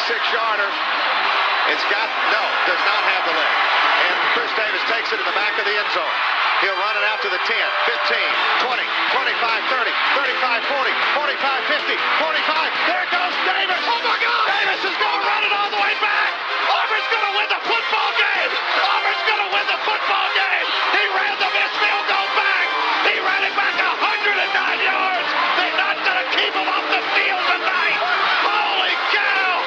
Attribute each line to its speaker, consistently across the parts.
Speaker 1: 36-yarder. It's got, no, does not have the leg. And Chris Davis takes it in the back of the end zone. He'll run it out to the 10, 15, 20, 25, 30, 35, 40, 45, 50, 45. There goes Davis. Oh, my God. Davis is going to run it all the way back. Auburn's going to win the football game. Auburn's going to win the football game. He ran the missed field goal back. He ran it back 109 yards. They're not going to keep him off the field tonight. Holy cow.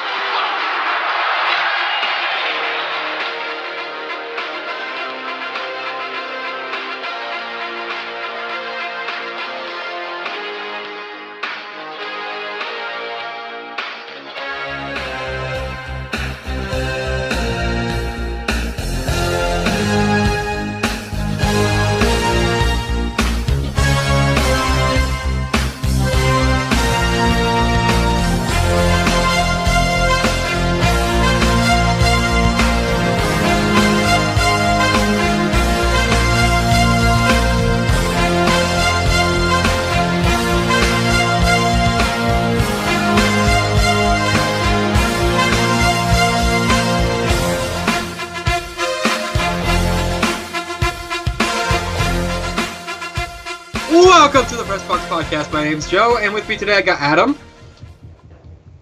Speaker 2: Welcome to the Press Box Podcast. My name's Joe, and with me today I got Adam.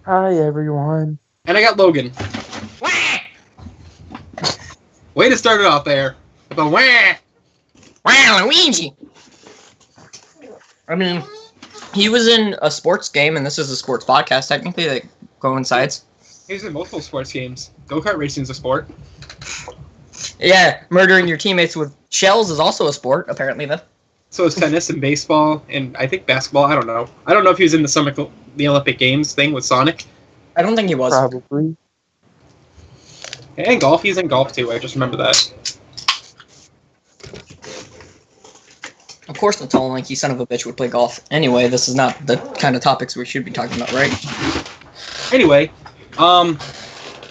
Speaker 3: Hi, everyone.
Speaker 2: And I got Logan. Way to start it off there. With a wah!
Speaker 4: Waluigi! I mean, he was in a sports game, and this is a sports podcast, technically, that coincides.
Speaker 2: He was in multiple sports games. Go-kart racing is a sport.
Speaker 4: Yeah, murdering your teammates with shells is also a sport, apparently, though.
Speaker 2: So is tennis and baseball, and I think basketball. I don't know. I don't know if he was in the Olympic Games thing with Sonic.
Speaker 4: I don't think he was.
Speaker 3: Probably.
Speaker 2: And golf. He's in golf, too. I just remember that.
Speaker 4: Of course the tall, lanky son of a bitch would play golf. Anyway, this is not the kind of topics we should be talking about, right?
Speaker 2: Anyway, what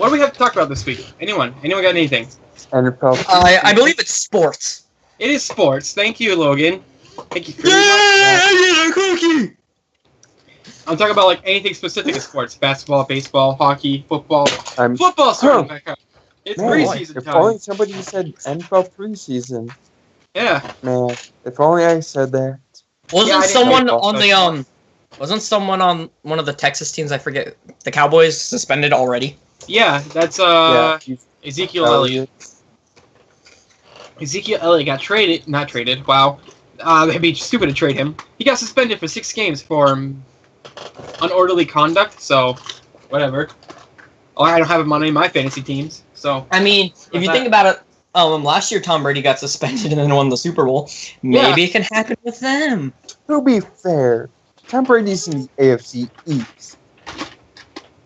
Speaker 2: do we have to talk about this week? Anyone? Anyone got anything?
Speaker 3: NFL.
Speaker 4: I believe it's sports.
Speaker 2: It is sports. Thank you, Logan. Thank you for
Speaker 4: I get a cookie!
Speaker 2: I'm talking about like anything specific in sports. Basketball, baseball, hockey, football. Football's starting back up. It's preseason
Speaker 3: If
Speaker 2: time.
Speaker 3: only somebody said NFL preseason.
Speaker 2: Yeah.
Speaker 3: Man, if only I said that.
Speaker 4: Wasn't
Speaker 2: I
Speaker 4: someone
Speaker 2: didn't know.
Speaker 4: wasn't someone on one of the Texas teams, I forget, the Cowboys, suspended already?
Speaker 2: Yeah, that's Ezekiel Elliott. Ezekiel Elliott got not traded, wow. It'd be stupid to trade him. He got suspended for 6 games for unorderly conduct, so whatever. Oh, I don't have him on any of my fantasy teams, so.
Speaker 4: I mean, if you think about it, last year Tom Brady got suspended and then won the Super Bowl. Maybe it can happen with them.
Speaker 3: To be fair, Tom Brady's in the AFC East.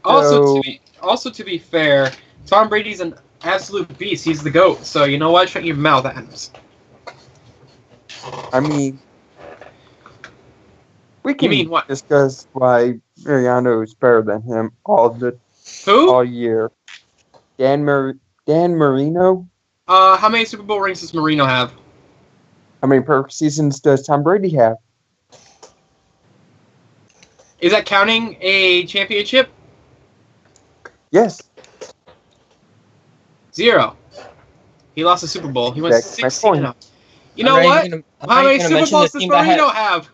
Speaker 2: Also, to be fair, Tom Brady's an absolute beast. He's the GOAT, so you know what? Shut your mouth, Adams.
Speaker 3: I mean, we can
Speaker 2: mean what?
Speaker 3: discuss why Mariano is better than him
Speaker 2: Who?
Speaker 3: all year. Dan Marino?
Speaker 2: How many Super Bowl rings does Marino have?
Speaker 3: How many perfect seasons does Tom Brady have?
Speaker 2: Is that counting a championship?
Speaker 3: Yes.
Speaker 2: 0. He lost the Super Bowl. He went
Speaker 3: That's my
Speaker 2: 16-0.
Speaker 3: point.
Speaker 2: You know what? How many Super Bowls does Marino have?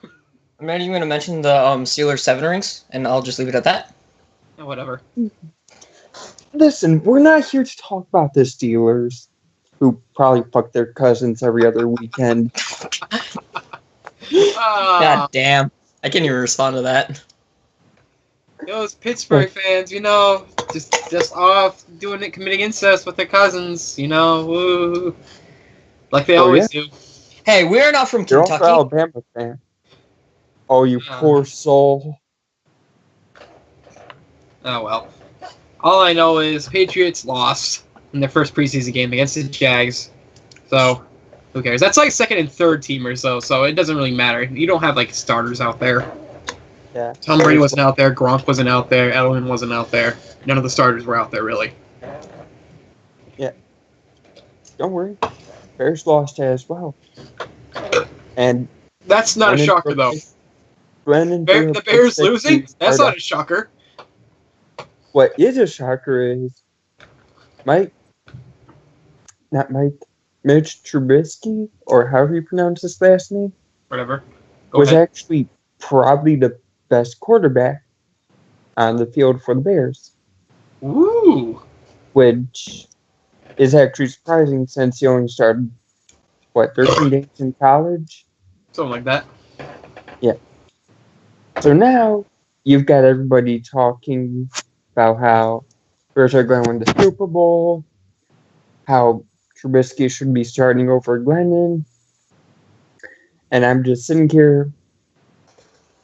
Speaker 4: I'm not even going to mention the Steelers 7 rings, and I'll just leave it at that.
Speaker 2: Oh, whatever.
Speaker 3: Listen, we're not here to talk about the Steelers, who probably fuck their cousins every other weekend.
Speaker 4: God damn. I can't even respond to that.
Speaker 2: Those Pittsburgh fans, just off doing it, committing incest with their cousins, woo. Like they always do.
Speaker 4: Hey, we're not from
Speaker 3: You're
Speaker 4: Kentucky.
Speaker 3: also Alabama fan. Oh, you poor soul.
Speaker 2: Oh, well. All I know is Patriots lost in their first preseason game against the Jags. So, who cares? That's like second and third teamers, though, so it doesn't really matter. You don't have, starters out there.
Speaker 3: Yeah.
Speaker 2: Tom Brady wasn't out there. Gronk wasn't out there. Edelman wasn't out there. None of the starters were out there, really.
Speaker 3: Yeah. Don't worry. Bears lost as well. And
Speaker 2: that's not a shocker, though. The Bears losing? That's not a shocker.
Speaker 3: what is a shocker is Mitch Trubisky, or however you pronounce his last name,
Speaker 2: Whatever. Go
Speaker 3: was
Speaker 2: ahead.
Speaker 3: actually probably the best quarterback on the field for the Bears,
Speaker 2: Ooh.
Speaker 3: which is actually surprising since he only started, 13 games in college?
Speaker 2: Something like that.
Speaker 3: So now you've got everybody talking about how Bears are going to win the Super Bowl, how Trubisky should be starting over Glennon, and I'm just sitting here,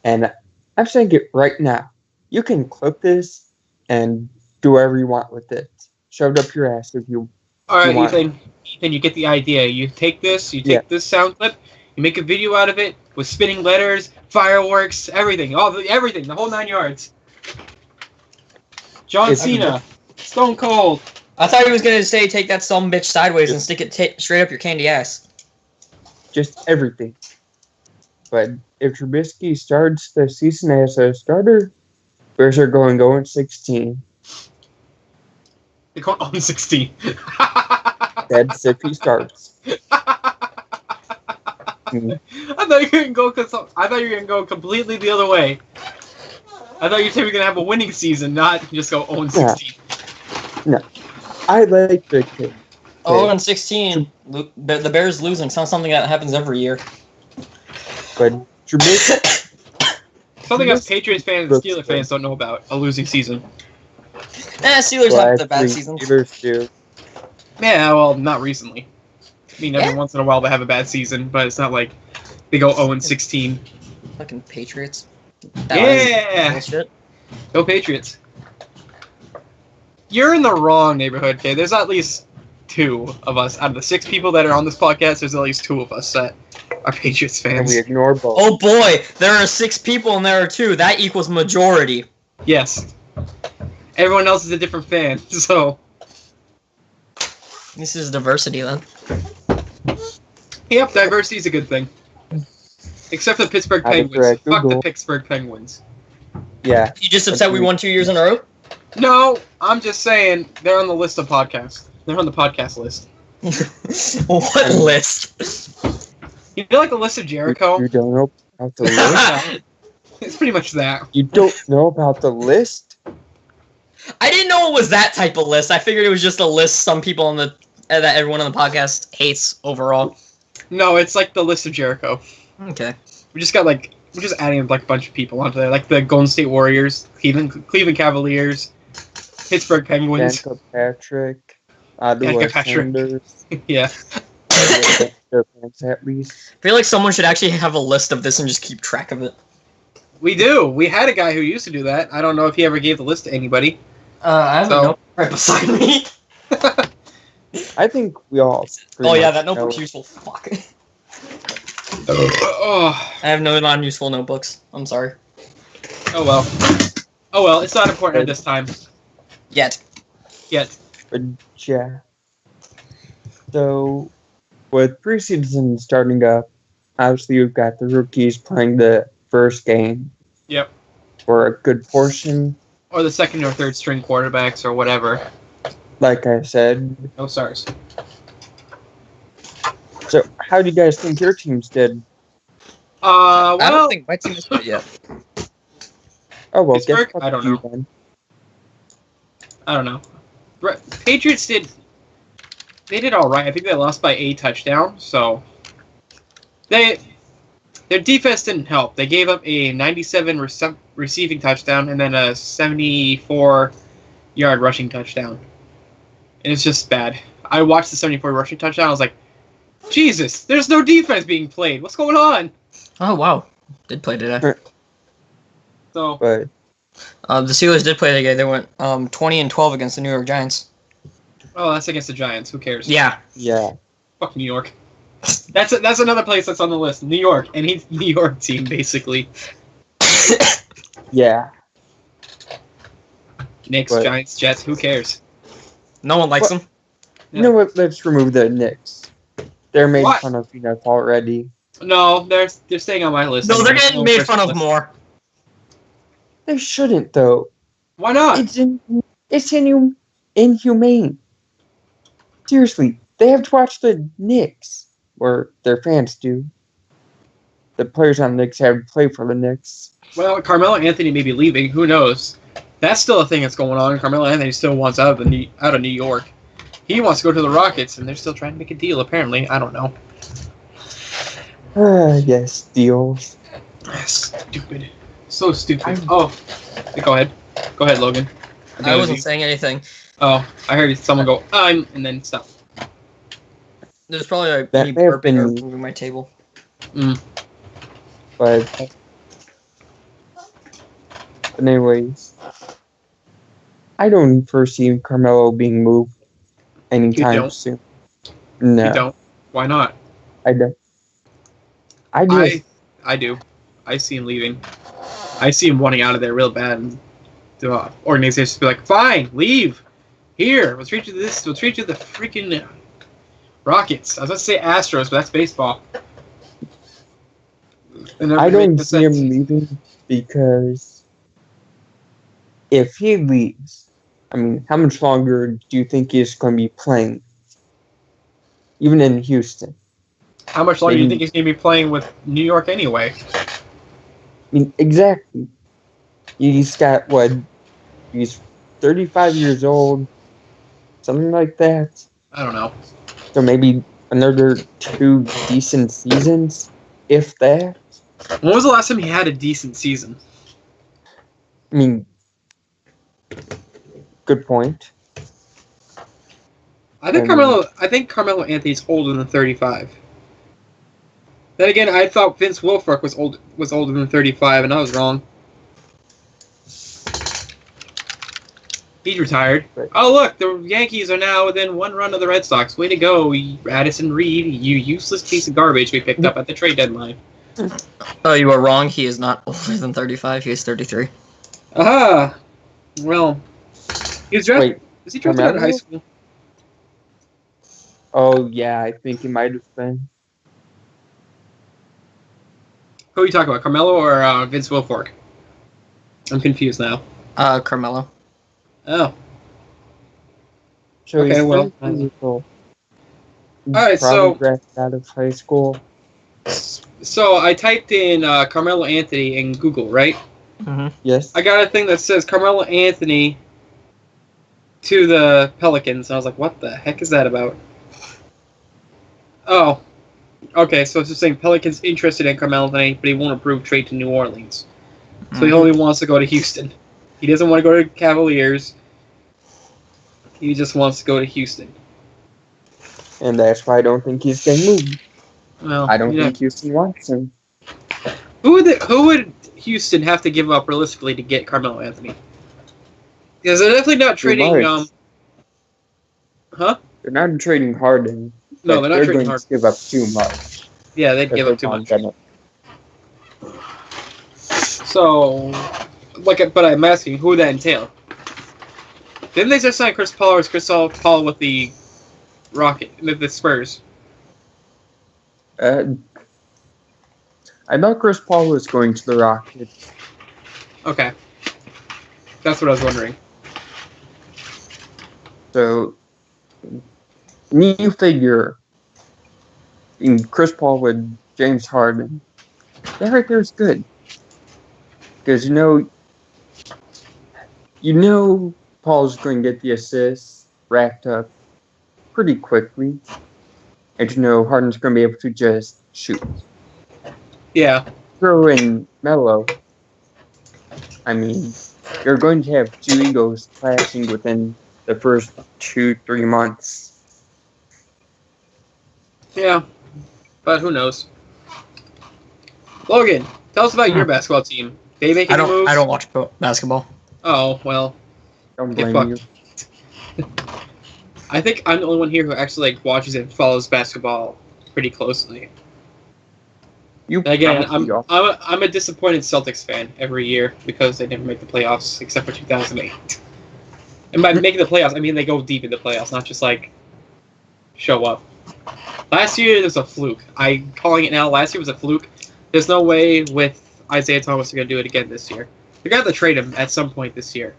Speaker 3: and I'm saying it right now. You can clip this and do whatever you want with it. Shove it up your ass if you
Speaker 2: All right,
Speaker 3: you want.
Speaker 2: Ethan. Ethan, you get the idea. You take this this sound clip, you make a video out of it with spinning letters, fireworks, everything, everything, the whole 9 yards. John Cena, Stone Cold.
Speaker 4: I thought he was gonna say take that bitch sideways and stick it straight up your candy ass.
Speaker 3: Just everything. But if Trubisky starts the season as a starter, Bears are going 0-16.
Speaker 2: They're going on 16.
Speaker 3: That's if he starts.
Speaker 2: I thought you were gonna go completely the other way. I thought you said you were gonna have a winning season, not just go 0-16.
Speaker 3: No. I like the kid.
Speaker 4: 0-16. The Bears losing. It's not something that happens every year.
Speaker 3: But Trubisky,
Speaker 2: Something us Patriots fans and Steelers fans don't know about a losing season.
Speaker 4: Steelers have the bad seasons.
Speaker 3: Steelers do.
Speaker 2: Yeah, well, not recently. I mean, every once in a while they have a bad season, but it's not like they go 0-16.
Speaker 4: Fucking Patriots.
Speaker 2: Yeah!
Speaker 4: Bullshit.
Speaker 2: Go Patriots. You're in the wrong neighborhood, okay? There's at least 2 of us. Out of the 6 people that are on this podcast, there's at least 2 of us that are Patriots
Speaker 3: And
Speaker 2: fans.
Speaker 3: we ignore both.
Speaker 4: Oh boy, there are 6 people and there are 2. That equals majority.
Speaker 2: Yes. Everyone else is a different fan, so...
Speaker 4: This is diversity then.
Speaker 2: Yep, diversity is a good thing. Except for the Pittsburgh
Speaker 3: I
Speaker 2: Penguins.
Speaker 3: correct
Speaker 2: Fuck the
Speaker 3: Google.
Speaker 2: Pittsburgh Penguins.
Speaker 3: Yeah.
Speaker 4: You just upset we won 2 years in a row?
Speaker 2: No, I'm just saying they're on the list of podcasts. They're on the podcast list.
Speaker 4: What list?
Speaker 2: You know, like the list of Jericho?
Speaker 3: You don't know about the list?
Speaker 2: It's pretty much that.
Speaker 3: You don't know about the list?
Speaker 4: I didn't know it was that type of list. I figured it was just a list some people on the that everyone on the podcast hates overall.
Speaker 2: No, it's like the list of Jericho.
Speaker 4: Okay.
Speaker 2: We're just adding like a bunch of people onto there, like the Golden State Warriors, Cleveland Cavaliers, Pittsburgh Penguins.
Speaker 3: Danica Patrick, Ottawa
Speaker 2: Patrick.
Speaker 3: Sanders.
Speaker 2: Yeah.
Speaker 3: Their fans at least.
Speaker 4: I feel like someone should actually have a list of this and just keep track of it.
Speaker 2: We do. We had a guy who used to do that. I don't know if he ever gave the list to anybody.
Speaker 4: I have a notebook right beside me.
Speaker 3: I think we all.
Speaker 4: Oh yeah,
Speaker 3: much
Speaker 4: that notebook's
Speaker 3: know.
Speaker 4: useful. Fuck.
Speaker 2: Oh,
Speaker 4: I have no non-useful notebooks. I'm sorry.
Speaker 2: oh well. Oh well, it's not important at this time.
Speaker 4: Yet.
Speaker 3: But yeah. So, with preseason starting up, obviously you've got the rookies playing the first game.
Speaker 2: Yep.
Speaker 3: For a good portion.
Speaker 2: Or the second or third string quarterbacks or whatever.
Speaker 3: Like I said.
Speaker 2: No stars.
Speaker 3: So, how do you guys think your teams did?
Speaker 2: Well,
Speaker 4: I don't think my team is good yet.
Speaker 3: Oh, well,
Speaker 2: Pittsburgh?
Speaker 3: guess what
Speaker 2: I don't
Speaker 3: you
Speaker 2: know.
Speaker 3: then.
Speaker 2: I don't know. Patriots did. They did all right. I think they lost by a touchdown. So their defense didn't help. They gave up a 97 receiving touchdown and then a 74-yard rushing touchdown. And it's just bad. I watched the 74 rushing touchdown. I was like, Jesus, there's no defense being played. What's going on?
Speaker 4: Oh wow, did play today.
Speaker 2: So
Speaker 3: But
Speaker 4: The Steelers did play today. They went 20-12 against the New York Giants.
Speaker 2: oh, that's against the Giants. Who cares?
Speaker 4: Yeah.
Speaker 3: yeah.
Speaker 2: Fuck New York. That's another place that's on the list. New York. Any New York team, basically.
Speaker 3: Yeah.
Speaker 2: Knicks,
Speaker 3: But-
Speaker 2: Giants, Jets. Who cares?
Speaker 4: No one likes
Speaker 3: What?
Speaker 4: them.
Speaker 3: You know what? Let's remove the Knicks. They're made
Speaker 2: What?
Speaker 3: fun of enough already.
Speaker 2: No, they're staying on my list.
Speaker 4: No, they're
Speaker 2: Anyway.
Speaker 4: getting
Speaker 2: No
Speaker 4: made
Speaker 2: first
Speaker 4: fun of
Speaker 2: list.
Speaker 4: more.
Speaker 3: They shouldn't, though.
Speaker 2: Why not?
Speaker 3: It's in It's inhumane. Seriously, they have to watch the Knicks, or their fans do. The players on the Knicks have to play for the Knicks.
Speaker 2: Well, Carmelo Anthony may be leaving. Who knows? That's still a thing that's going on. Carmelo Anthony still wants out of New York. He wants to go to the Rockets, and they're still trying to make a deal. Apparently, I don't know.
Speaker 3: Yes, deals.
Speaker 2: Stupid. So stupid. Go ahead. Go ahead, Logan.
Speaker 4: I wasn't saying anything.
Speaker 2: Oh, I heard someone go, and then stop.
Speaker 4: There's probably a
Speaker 3: That
Speaker 4: me
Speaker 3: may have
Speaker 4: burping or
Speaker 3: been-
Speaker 4: moving my table.
Speaker 3: But anyways, I don't foresee Carmelo being moved anytime
Speaker 2: don't?
Speaker 3: soon. No,
Speaker 2: You don't? Why not?
Speaker 3: I don't. I do.
Speaker 2: I do. I see him leaving. I see him wanting out of there real bad. And the organizations be like, fine, leave. Here, we'll treat you to this. We'll treat you to the freaking Rockets. I was about to say Astros, but that's baseball.
Speaker 3: I don't see him leaving because if he leaves, I mean, how much longer do you think he's going to be playing? Even in Houston.
Speaker 2: How much longer do you think he's going to be playing with New York anyway?
Speaker 3: I mean, exactly. He's got, what, he's 35 years old, something like that.
Speaker 2: I don't know.
Speaker 3: So maybe another 2 decent seasons, if that.
Speaker 2: When was the last time he had a decent season?
Speaker 3: I mean, good point.
Speaker 2: I think Carmelo Anthony's older than 35. Then again, I thought Vince Wilfork was older than 35, and I was wrong. He's retired.
Speaker 3: Right.
Speaker 2: Oh look, the Yankees are now within 1 run of the Red Sox. Way to go, Addison Reed, you useless piece of garbage we picked up at the trade deadline.
Speaker 4: Oh, you are wrong. He is not older than 35. He is 33.
Speaker 2: Aha! Well, he was drafted.
Speaker 3: Wait,
Speaker 2: Was he drafted out of high
Speaker 3: Carmelo?
Speaker 2: school?
Speaker 3: Oh, yeah, I think he might have been.
Speaker 2: Who are you talking about, Carmelo or Vince Wilfork? I'm confused now.
Speaker 4: Carmelo.
Speaker 2: Oh.
Speaker 3: So
Speaker 2: Okay,
Speaker 3: he's
Speaker 2: well,
Speaker 3: 33 years old.
Speaker 2: Alright, so-
Speaker 3: Probably drafted out of high school.
Speaker 2: So I typed in Carmelo Anthony in Google, right?
Speaker 4: Mm-hmm.
Speaker 3: Yes.
Speaker 2: I got a thing that says Carmelo Anthony to the Pelicans. And I was like, what the heck is that about? Oh. Okay, so it's just saying Pelicans interested in Carmelo Anthony, but he won't approve trade to New Orleans. So he only wants to go to Houston. He doesn't want to go to Cavaliers. He just wants to go to Houston.
Speaker 3: And that's why I don't think he's getting moved.
Speaker 2: Well,
Speaker 3: I don't
Speaker 2: yeah.
Speaker 3: think Houston wants him.
Speaker 2: Who would Houston have to give up realistically to get Carmelo Anthony? Because they're definitely not trading.
Speaker 3: Large.
Speaker 2: Huh?
Speaker 3: They're not trading Harden.
Speaker 2: No,
Speaker 3: but
Speaker 2: they're not trading
Speaker 3: going
Speaker 2: Harden.
Speaker 3: to give up too much.
Speaker 2: Yeah, they'd give up too much. So, but I'm asking, who would that entail? Didn't they just sign Chris Paul, or is Chris Paul with the the Spurs?
Speaker 3: I thought Chris Paul was going to the Rockets.
Speaker 2: Okay. That's what I was wondering.
Speaker 3: So, you figure in Chris Paul with James Harden, that right there is good. Because you know Paul's going to get the assists wrapped up pretty quickly. And Harden's going to be able to just shoot.
Speaker 2: Yeah.
Speaker 3: Throw in Melo. I mean, you're going to have 2 egos clashing within the first 2-3 months.
Speaker 2: Yeah. But who knows? Logan, tell us about your basketball team. They make any moves?
Speaker 4: I don't watch basketball.
Speaker 2: Oh, well.
Speaker 3: Don't
Speaker 2: Get
Speaker 3: blame you.
Speaker 2: I think I'm the only one here who actually watches and follows basketball pretty closely. Again, I'm a disappointed Celtics fan every year because they never make the playoffs except for 2008. And by making the playoffs, I mean they go deep in the playoffs, not just show up. Last year there was a fluke. I'm calling it now. Last year was a fluke. There's no way with Isaiah Thomas they're gonna do it again this year. They're gonna have to trade him at some point this year.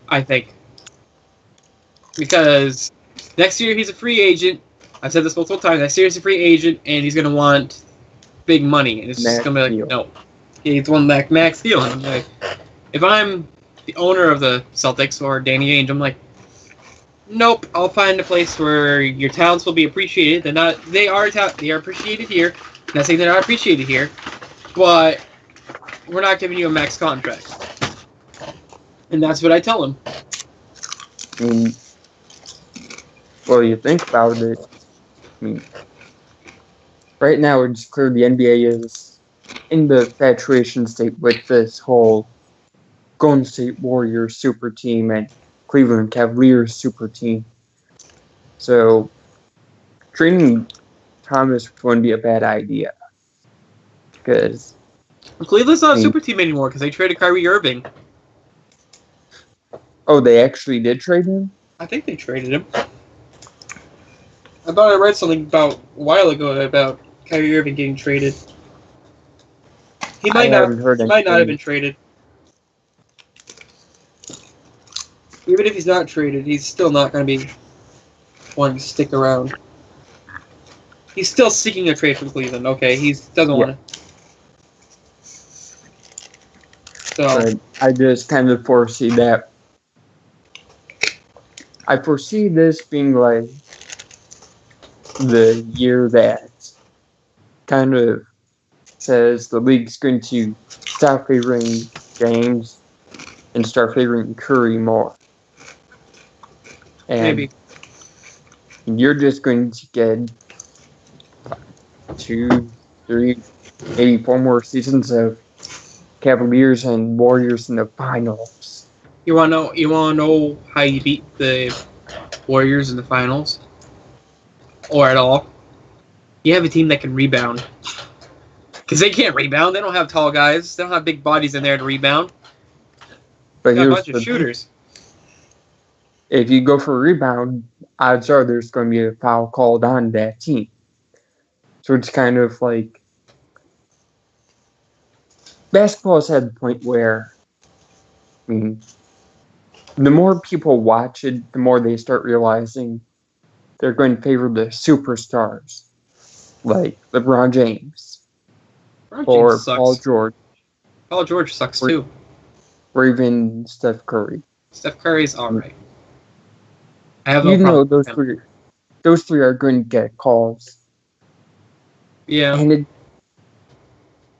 Speaker 2: I think. Because next year he's a free agent. I've said this multiple times. Next year he's a free agent, and he's going to want big money. And it's just going to be like, no. He's one that max deal. And I'm like, if I'm the owner of the Celtics or Danny Ainge, I'm like, nope. I'll find a place where your talents will be appreciated. They are appreciated here. I'm not saying they're not appreciated here, but we're not giving you a max contract. And that's what I tell him.
Speaker 3: I mean, well, you think about it. I mean, right now it's clear the NBA is in the saturation state with this whole Golden State Warriors super team and Cleveland Cavaliers super team. So, trading Thomas wouldn't be a bad idea. Because
Speaker 2: Cleveland's not a super team anymore because they traded Kyrie Irving.
Speaker 3: Oh, they actually did trade him?
Speaker 2: I think they traded him. I thought I read something about a while ago about Kyrie Irving getting traded. He might not have been traded. Even if he's not traded, he's still not going to be wanting to stick around. He's still seeking a trade from Cleveland. Okay, he doesn't want to. So
Speaker 3: But I just kind of foresee that. I foresee this being like the year that kind of says the league's going to stop favoring James and start favoring Curry more. And
Speaker 2: maybe
Speaker 3: you're just going to get 2, 3, maybe 4 more seasons of Cavaliers and Warriors in the finals.
Speaker 2: You want to know how you beat the Warriors in the finals, or at all? You have a team that can rebound, because they can't rebound. They don't have tall guys. They don't have big bodies in there to rebound.
Speaker 3: But
Speaker 2: They got a
Speaker 3: here's
Speaker 2: bunch of shooters.
Speaker 3: If you go for a rebound, odds are there's going to be a foul called on that team. So it's kind of like basketball has had the point where, I mean, the more people watch it, the more they start realizing they're going to favor the superstars, like LeBron James or
Speaker 2: James sucks.
Speaker 3: Paul George.
Speaker 2: Paul George sucks too.
Speaker 3: Or even Steph Curry.
Speaker 2: Steph Curry's alright. I have
Speaker 3: You
Speaker 2: no
Speaker 3: know
Speaker 2: problem with him.
Speaker 3: those three are going to get calls.
Speaker 2: Yeah.
Speaker 3: And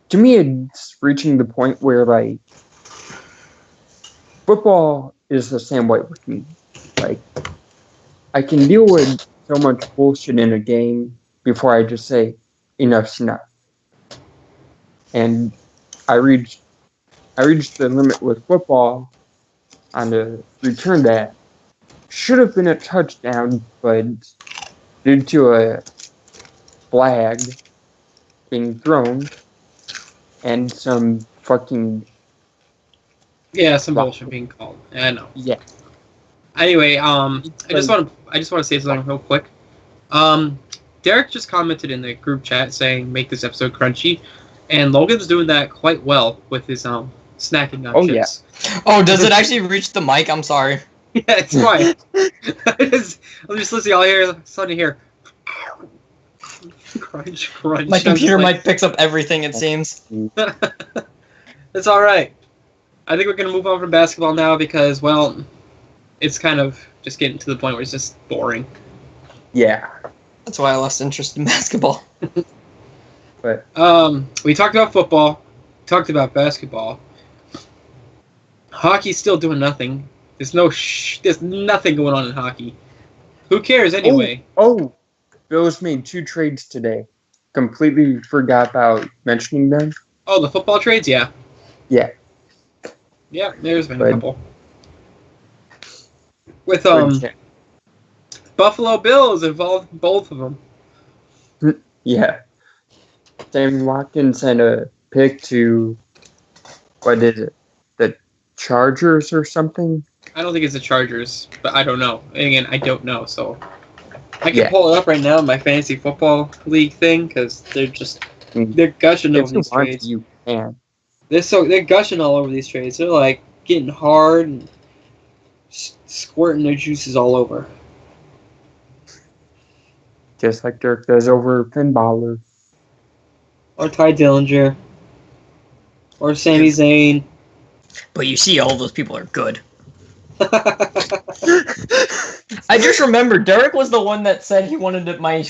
Speaker 3: to me, it's reaching the point where, like, football is the same way with me. Like, I can deal with so much bullshit in a game before I just say, enough's enough. And I reached the limit with football on the return that should have been a touchdown, but due to a flag being thrown and some fucking
Speaker 2: some bullshit being called. I know.
Speaker 3: yeah.
Speaker 2: Anyway, I just want to say something real quick. Derek just commented in the group chat saying make this episode crunchy, and Logan's doing that quite well with his snacking on chips.
Speaker 4: Yeah. Oh, does it actually reach the mic? I'm sorry.
Speaker 2: Yeah, it's fine. I'm just listening. All suddenly hear crunch, crunch.
Speaker 4: My computer mic picks up everything. It seems.
Speaker 2: It's all right. I think we're gonna move on from basketball now because, well, it's kind of just getting to the point where it's just boring.
Speaker 3: Yeah.
Speaker 4: That's why I lost interest in basketball.
Speaker 3: But
Speaker 2: we talked about football, talked about basketball. Hockey's still doing nothing. There's nothing going on in hockey. Who cares anyway?
Speaker 3: Oh, Bills made 2 trades today. Completely forgot about mentioning them.
Speaker 2: Oh, the football trades? Yeah.
Speaker 3: Yeah.
Speaker 2: Yeah, there's been a couple. With Buffalo Bills involved in both of them.
Speaker 3: Yeah. Sammy Watkins sent a pick to, what is it? The Chargers or something?
Speaker 2: I don't think it's the Chargers, but I don't know. And again, I don't know, so I can pull it up right now in my fantasy football league thing because they're gushing over these trades.
Speaker 3: You can.
Speaker 2: They're gushing all over these trades. They're like getting hard, and squirting their juices all over.
Speaker 3: Just like Dirk does over Finn Balor.
Speaker 2: Or Ty Dillinger. Or Sami Zayn.
Speaker 4: But you see, all those people are good. I just remember Derek was the one that said he wanted my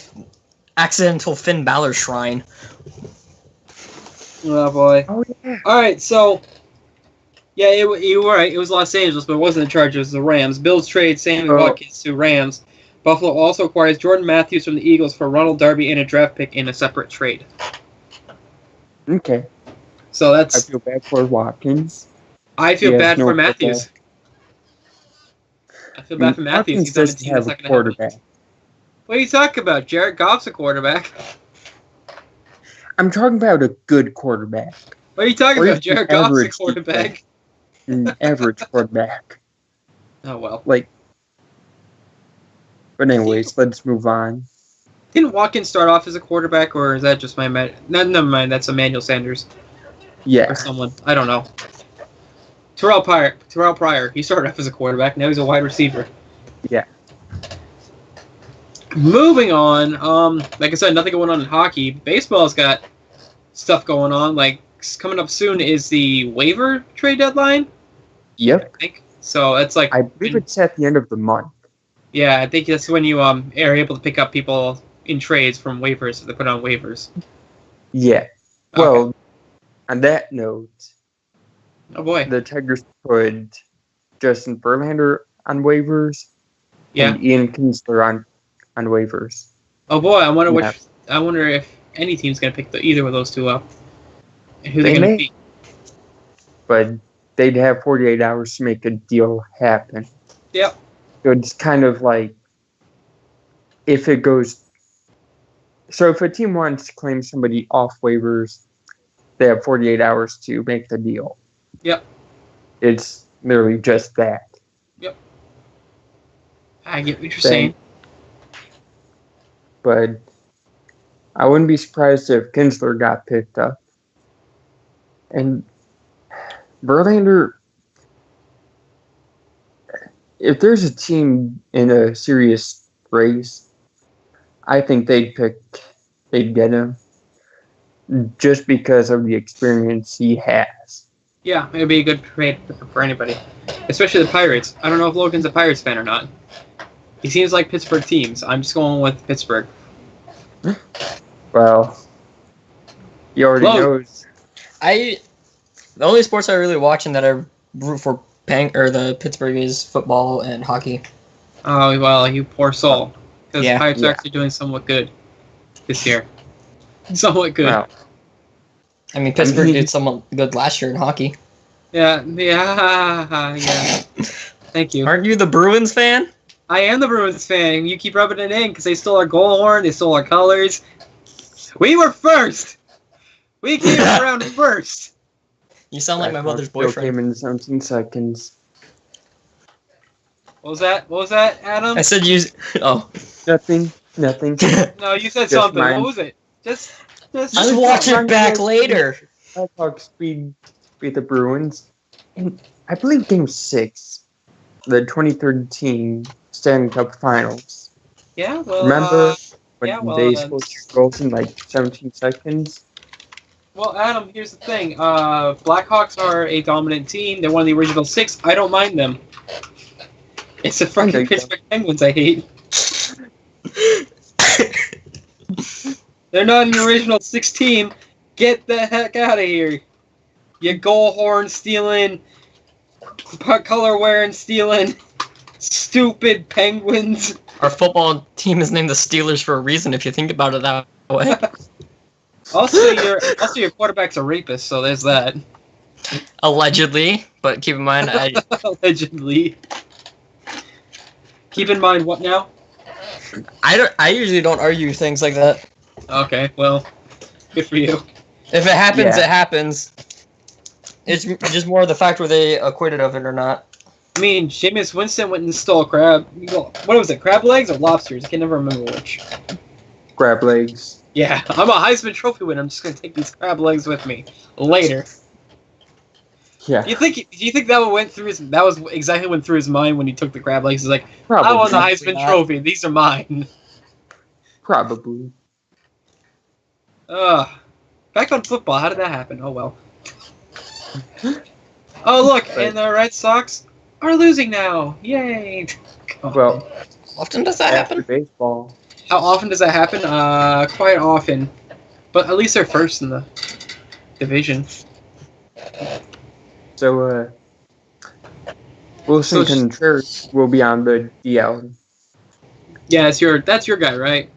Speaker 4: accidental Finn Balor shrine.
Speaker 2: Oh boy.
Speaker 3: Oh yeah.
Speaker 2: Alright, so yeah, you were right. It was Los Angeles, but it wasn't the Chargers, it was the Rams. Bills trade Sammy Watkins to Rams. Buffalo also acquires Jordan Matthews from the Eagles for Ronald Darby and a draft pick in a separate trade.
Speaker 3: Okay.
Speaker 2: So
Speaker 3: I
Speaker 2: that's
Speaker 3: feel bad for Watkins.
Speaker 2: I feel
Speaker 3: He has
Speaker 2: bad
Speaker 3: no
Speaker 2: for Matthews. I feel bad for Matthews.
Speaker 3: Watkins
Speaker 2: He's on a
Speaker 3: doesn't
Speaker 2: team that's
Speaker 3: have
Speaker 2: not
Speaker 3: a
Speaker 2: going to help him.
Speaker 3: quarterback.
Speaker 2: What are you talking about? Jared Goff's a quarterback.
Speaker 3: I'm talking about a good quarterback.
Speaker 2: What are you talking
Speaker 3: Or
Speaker 2: about?
Speaker 3: even
Speaker 2: Jared Goff's a
Speaker 3: average
Speaker 2: quarterback.
Speaker 3: An average quarterback.
Speaker 2: Oh well.
Speaker 3: Like. But anyways, let's move on.
Speaker 2: Didn't Watkins start off as a quarterback, or is that just my no, never mind. That's Emmanuel Sanders
Speaker 3: Yeah.
Speaker 2: or someone. I don't know. Terrell Pryor. He started off as a quarterback. Now he's a wide receiver.
Speaker 3: Yeah.
Speaker 2: Moving on. Like I said, nothing going on in hockey. Baseball's got stuff going on. Like coming up soon is the waiver trade deadline.
Speaker 3: Yep.
Speaker 2: I think so. It's like
Speaker 3: I believe it's at the end of the month.
Speaker 2: Yeah, I think that's when you are able to pick up people in trades from waivers. They put on waivers.
Speaker 3: Yeah. Well, on that note,
Speaker 2: Oh boy.
Speaker 3: the Tigers put Justin Verlander on waivers
Speaker 2: Yeah.
Speaker 3: and Ian Kinsler on waivers.
Speaker 2: Oh boy. I wonder
Speaker 3: Yeah.
Speaker 2: I wonder if any team's gonna pick either of those two up. And who
Speaker 3: They
Speaker 2: they're gonna
Speaker 3: may.
Speaker 2: be.
Speaker 3: But they'd have 48 hours to make a deal happen.
Speaker 2: Yep.
Speaker 3: So it's kind of like if it goes. So if a team wants to claim somebody off waivers, they have 48 hours to make the deal.
Speaker 2: Yep.
Speaker 3: It's literally just that.
Speaker 2: I get what you're saying.
Speaker 3: But I wouldn't be surprised if Kinsler got picked up. And Verlander, if there's a team in a serious race, I think they'd get him just because of the experience he has.
Speaker 2: Yeah, it'd be a good trade for anybody, especially the Pirates. I don't know if Logan's a Pirates fan or not. He seems like Pittsburgh teams. I'm just going with Pittsburgh.
Speaker 3: Well, he already knows.
Speaker 4: The only sports I really watch and that I root for the Pittsburgh is football and hockey.
Speaker 2: Oh well, you poor soul. Because
Speaker 4: Yeah.
Speaker 2: the Pirates are
Speaker 3: Yeah.
Speaker 2: actually doing somewhat good this year. Somewhat good.
Speaker 3: Well,
Speaker 4: I mean, Pittsburgh did somewhat good last year in hockey.
Speaker 2: Yeah. Thank you.
Speaker 4: Aren't you the Bruins fan?
Speaker 2: I am the Bruins fan. You keep rubbing it in because they stole our goal horn. They stole our colors. We were first. We came around first.
Speaker 4: You sound like my mother's
Speaker 3: Bill
Speaker 4: boyfriend.
Speaker 3: came in 17 seconds.
Speaker 2: What was that? What was that, Adam?
Speaker 4: I said use. Oh.
Speaker 3: Nothing.
Speaker 2: No, you said
Speaker 3: Just
Speaker 2: something.
Speaker 3: mine.
Speaker 2: What was it? Just.
Speaker 4: I'll watch it back later.
Speaker 3: I talk speed beat the Bruins. And I believe Game 6, the 2013 Stanley Cup Finals.
Speaker 2: Yeah, well.
Speaker 3: Remember when
Speaker 2: yeah, well,
Speaker 3: they
Speaker 2: then.
Speaker 3: scored 2 goals in like 17 seconds?
Speaker 2: Well, Adam, here's the thing. Blackhawks are a dominant team. They're one of the original 6. I don't mind them. It's the fucking Pittsburgh Penguins I hate. They're not an original 6 team. Get the heck out of here. You goal horn stealing, color wearing stealing, stupid Penguins.
Speaker 4: Our football team is named the Steelers for a reason, if you think about it that way.
Speaker 2: Also, your quarterback's a rapist, so there's that.
Speaker 4: Allegedly, but keep in mind,
Speaker 2: Allegedly. Keep in mind what now?
Speaker 4: I usually don't argue things like that.
Speaker 2: Okay, well, good for you.
Speaker 4: If it happens,
Speaker 3: Yeah.
Speaker 4: it happens. It's just more the fact were they acquitted of it or not.
Speaker 2: I mean, Jameis Winston went and stole crab. What was it, crab legs or lobsters? I can never remember which.
Speaker 3: Crab legs.
Speaker 2: Yeah, I'm a Heisman Trophy winner. I'm just going to take these crab legs with me later.
Speaker 3: Yeah.
Speaker 2: Do you think that went through his? That was exactly went through his mind when he took the crab legs. He's like,
Speaker 3: Probably.
Speaker 2: I won the
Speaker 4: Probably
Speaker 2: Heisman
Speaker 4: not.
Speaker 2: Trophy. These are mine.
Speaker 3: Probably.
Speaker 2: Back on football. How did that happen? Oh well. Oh look,
Speaker 3: Right.
Speaker 2: and the Red Sox are losing now. Yay! Come on.
Speaker 3: Well,
Speaker 4: Often does that
Speaker 3: after
Speaker 4: happen?
Speaker 3: baseball.
Speaker 2: How often does that happen? Quite often. But at least they're first in the division.
Speaker 3: So, Wilson Contreras will be on the DL.
Speaker 2: Yeah, that's your guy, right?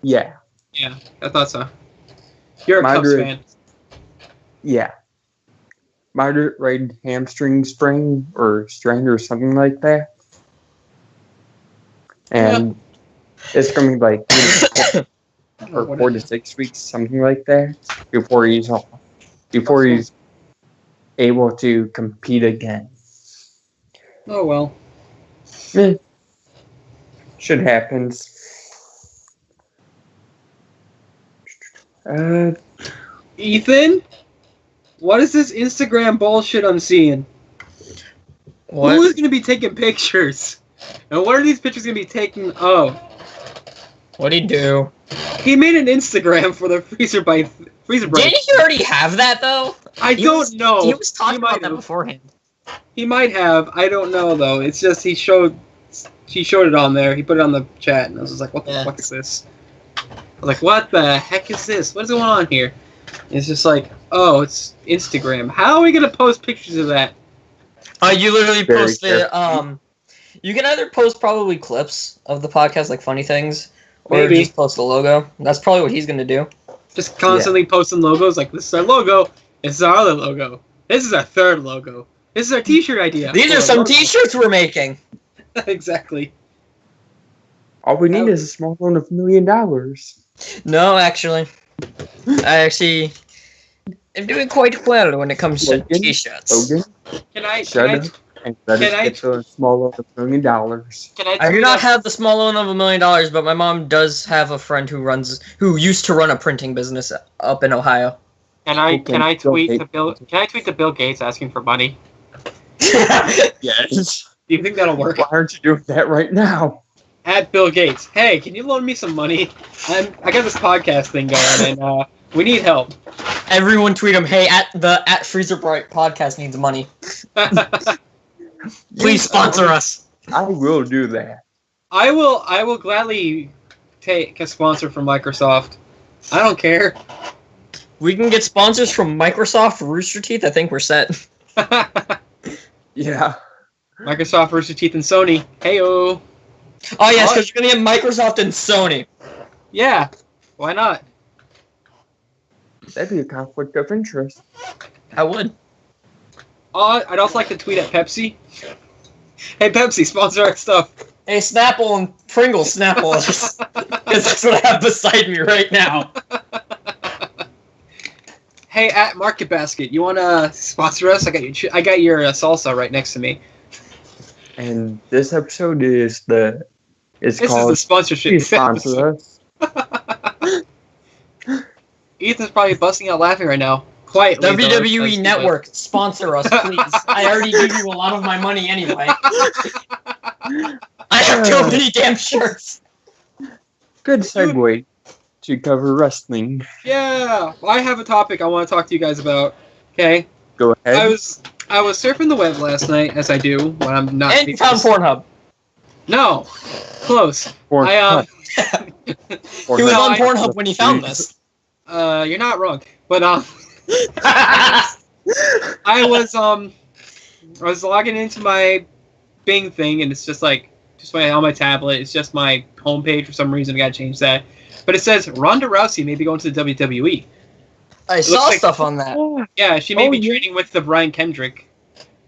Speaker 3: Yeah.
Speaker 2: Yeah, I thought so. You're a Cubs
Speaker 3: Moderate.
Speaker 2: fan.
Speaker 3: Yeah. Moderate right hamstring sprain or strain or something like that. And it's going to be like for
Speaker 2: What
Speaker 3: 4
Speaker 2: is
Speaker 3: to 6 weeks, something like that, before he's able to compete again.
Speaker 2: Oh well.
Speaker 3: Shit happens.
Speaker 2: Ethan, what is this Instagram bullshit I'm seeing? Who
Speaker 4: What?
Speaker 2: is going to be taking pictures? And what are these pictures going to be taken of?
Speaker 4: What'd he do?
Speaker 2: He made an Instagram for the freezer break.
Speaker 4: Didn't he already have that though?
Speaker 2: I don't know.
Speaker 4: He was talking
Speaker 2: might
Speaker 4: about that
Speaker 2: have.
Speaker 4: beforehand.
Speaker 2: He might have. I don't know though. It's just he showed it on there. He put it on the chat, and I was just like, "What the fuck is this?" I was like, "What the heck is this? What's going on here?" And it's just like, "Oh, it's Instagram. How are we gonna post pictures of that?"
Speaker 4: You literally
Speaker 3: Very
Speaker 4: posted.
Speaker 3: careful.
Speaker 4: You can either post probably clips of the podcast, like funny things, or
Speaker 2: Maybe.
Speaker 4: just post a logo. That's probably what he's gonna do.
Speaker 2: Just constantly posting logos like, "This is our logo. This is our other logo. This is our third logo. This is our T-shirt idea."
Speaker 4: These are some T-shirts we're making.
Speaker 2: Exactly.
Speaker 3: All we need is a small loan of $1 million.
Speaker 4: No, actually, I actually am doing quite well when it comes to
Speaker 3: Logan?
Speaker 4: T-shirts.
Speaker 3: Logan,
Speaker 2: Can I?
Speaker 3: shut
Speaker 2: Can I?
Speaker 3: up and let us
Speaker 2: can I-
Speaker 3: get to a small loan of $1 million.
Speaker 2: Can I?
Speaker 4: I do
Speaker 2: tweet
Speaker 4: not
Speaker 2: out-
Speaker 4: have the small loan of $1 million, but my mom does have a friend who used to run a printing business up in Ohio.
Speaker 2: Can I?
Speaker 3: Okay,
Speaker 2: Can I
Speaker 3: Bill
Speaker 2: tweet to
Speaker 3: Gates.
Speaker 2: Bill? Can I tweet to Bill Gates asking for money?
Speaker 3: Yes.
Speaker 2: Do you think that'll work?
Speaker 3: Why aren't you doing that right now?
Speaker 2: At Bill Gates, hey, can you loan me some money? I got this podcast thing going, and we need help.
Speaker 4: Everyone tweet him, hey, at Freezer Bright podcast needs money. Please sponsor us.
Speaker 3: I will do that.
Speaker 2: I will gladly take a sponsor from Microsoft. I don't care.
Speaker 4: We can get sponsors from Microsoft, Rooster Teeth. I think we're set.
Speaker 3: Yeah.
Speaker 2: Microsoft, Rooster Teeth, and Sony. Heyo.
Speaker 4: Oh yes, because you're gonna get Microsoft and Sony.
Speaker 2: Yeah. Why not?
Speaker 3: That'd be a conflict of interest.
Speaker 4: I would.
Speaker 2: I'd also like to tweet at Pepsi. Hey Pepsi, sponsor our stuff.
Speaker 4: Hey, Snapple and Pringles, Snapple us. Because that's what I have beside me right now.
Speaker 2: Hey, at Market Basket, you wanna sponsor us? I got your salsa right next to me.
Speaker 3: And this episode is
Speaker 2: This is the
Speaker 3: called
Speaker 2: sponsorship.
Speaker 3: Please Sponsor Us.
Speaker 2: Ethan's probably busting out laughing right now. Quietly. though,
Speaker 4: WWE
Speaker 2: because-
Speaker 4: Network, sponsor us, please. I already give you a lot of my money anyway. I have too many damn shirts.
Speaker 3: Good segue to cover wrestling.
Speaker 2: Yeah, I have a topic I want to talk to you guys about. Okay,
Speaker 3: Go ahead.
Speaker 2: I was surfing the web last night, as I do when I'm not.
Speaker 4: And you found Pornhub.
Speaker 2: No, close.
Speaker 3: Porn-
Speaker 2: I
Speaker 4: He was
Speaker 2: No,
Speaker 4: on
Speaker 2: I-
Speaker 4: Pornhub when he found this.
Speaker 2: you're not wrong, but I was logging into my Bing thing, and it's just on my tablet. It's just my homepage for some reason. I gotta change that. But it says Ronda Rousey may be going to the WWE.
Speaker 4: I saw
Speaker 2: looks like-
Speaker 4: stuff on that.
Speaker 2: Yeah, she may
Speaker 3: Oh,
Speaker 2: be
Speaker 3: yeah.
Speaker 2: training with the Brian Kendrick,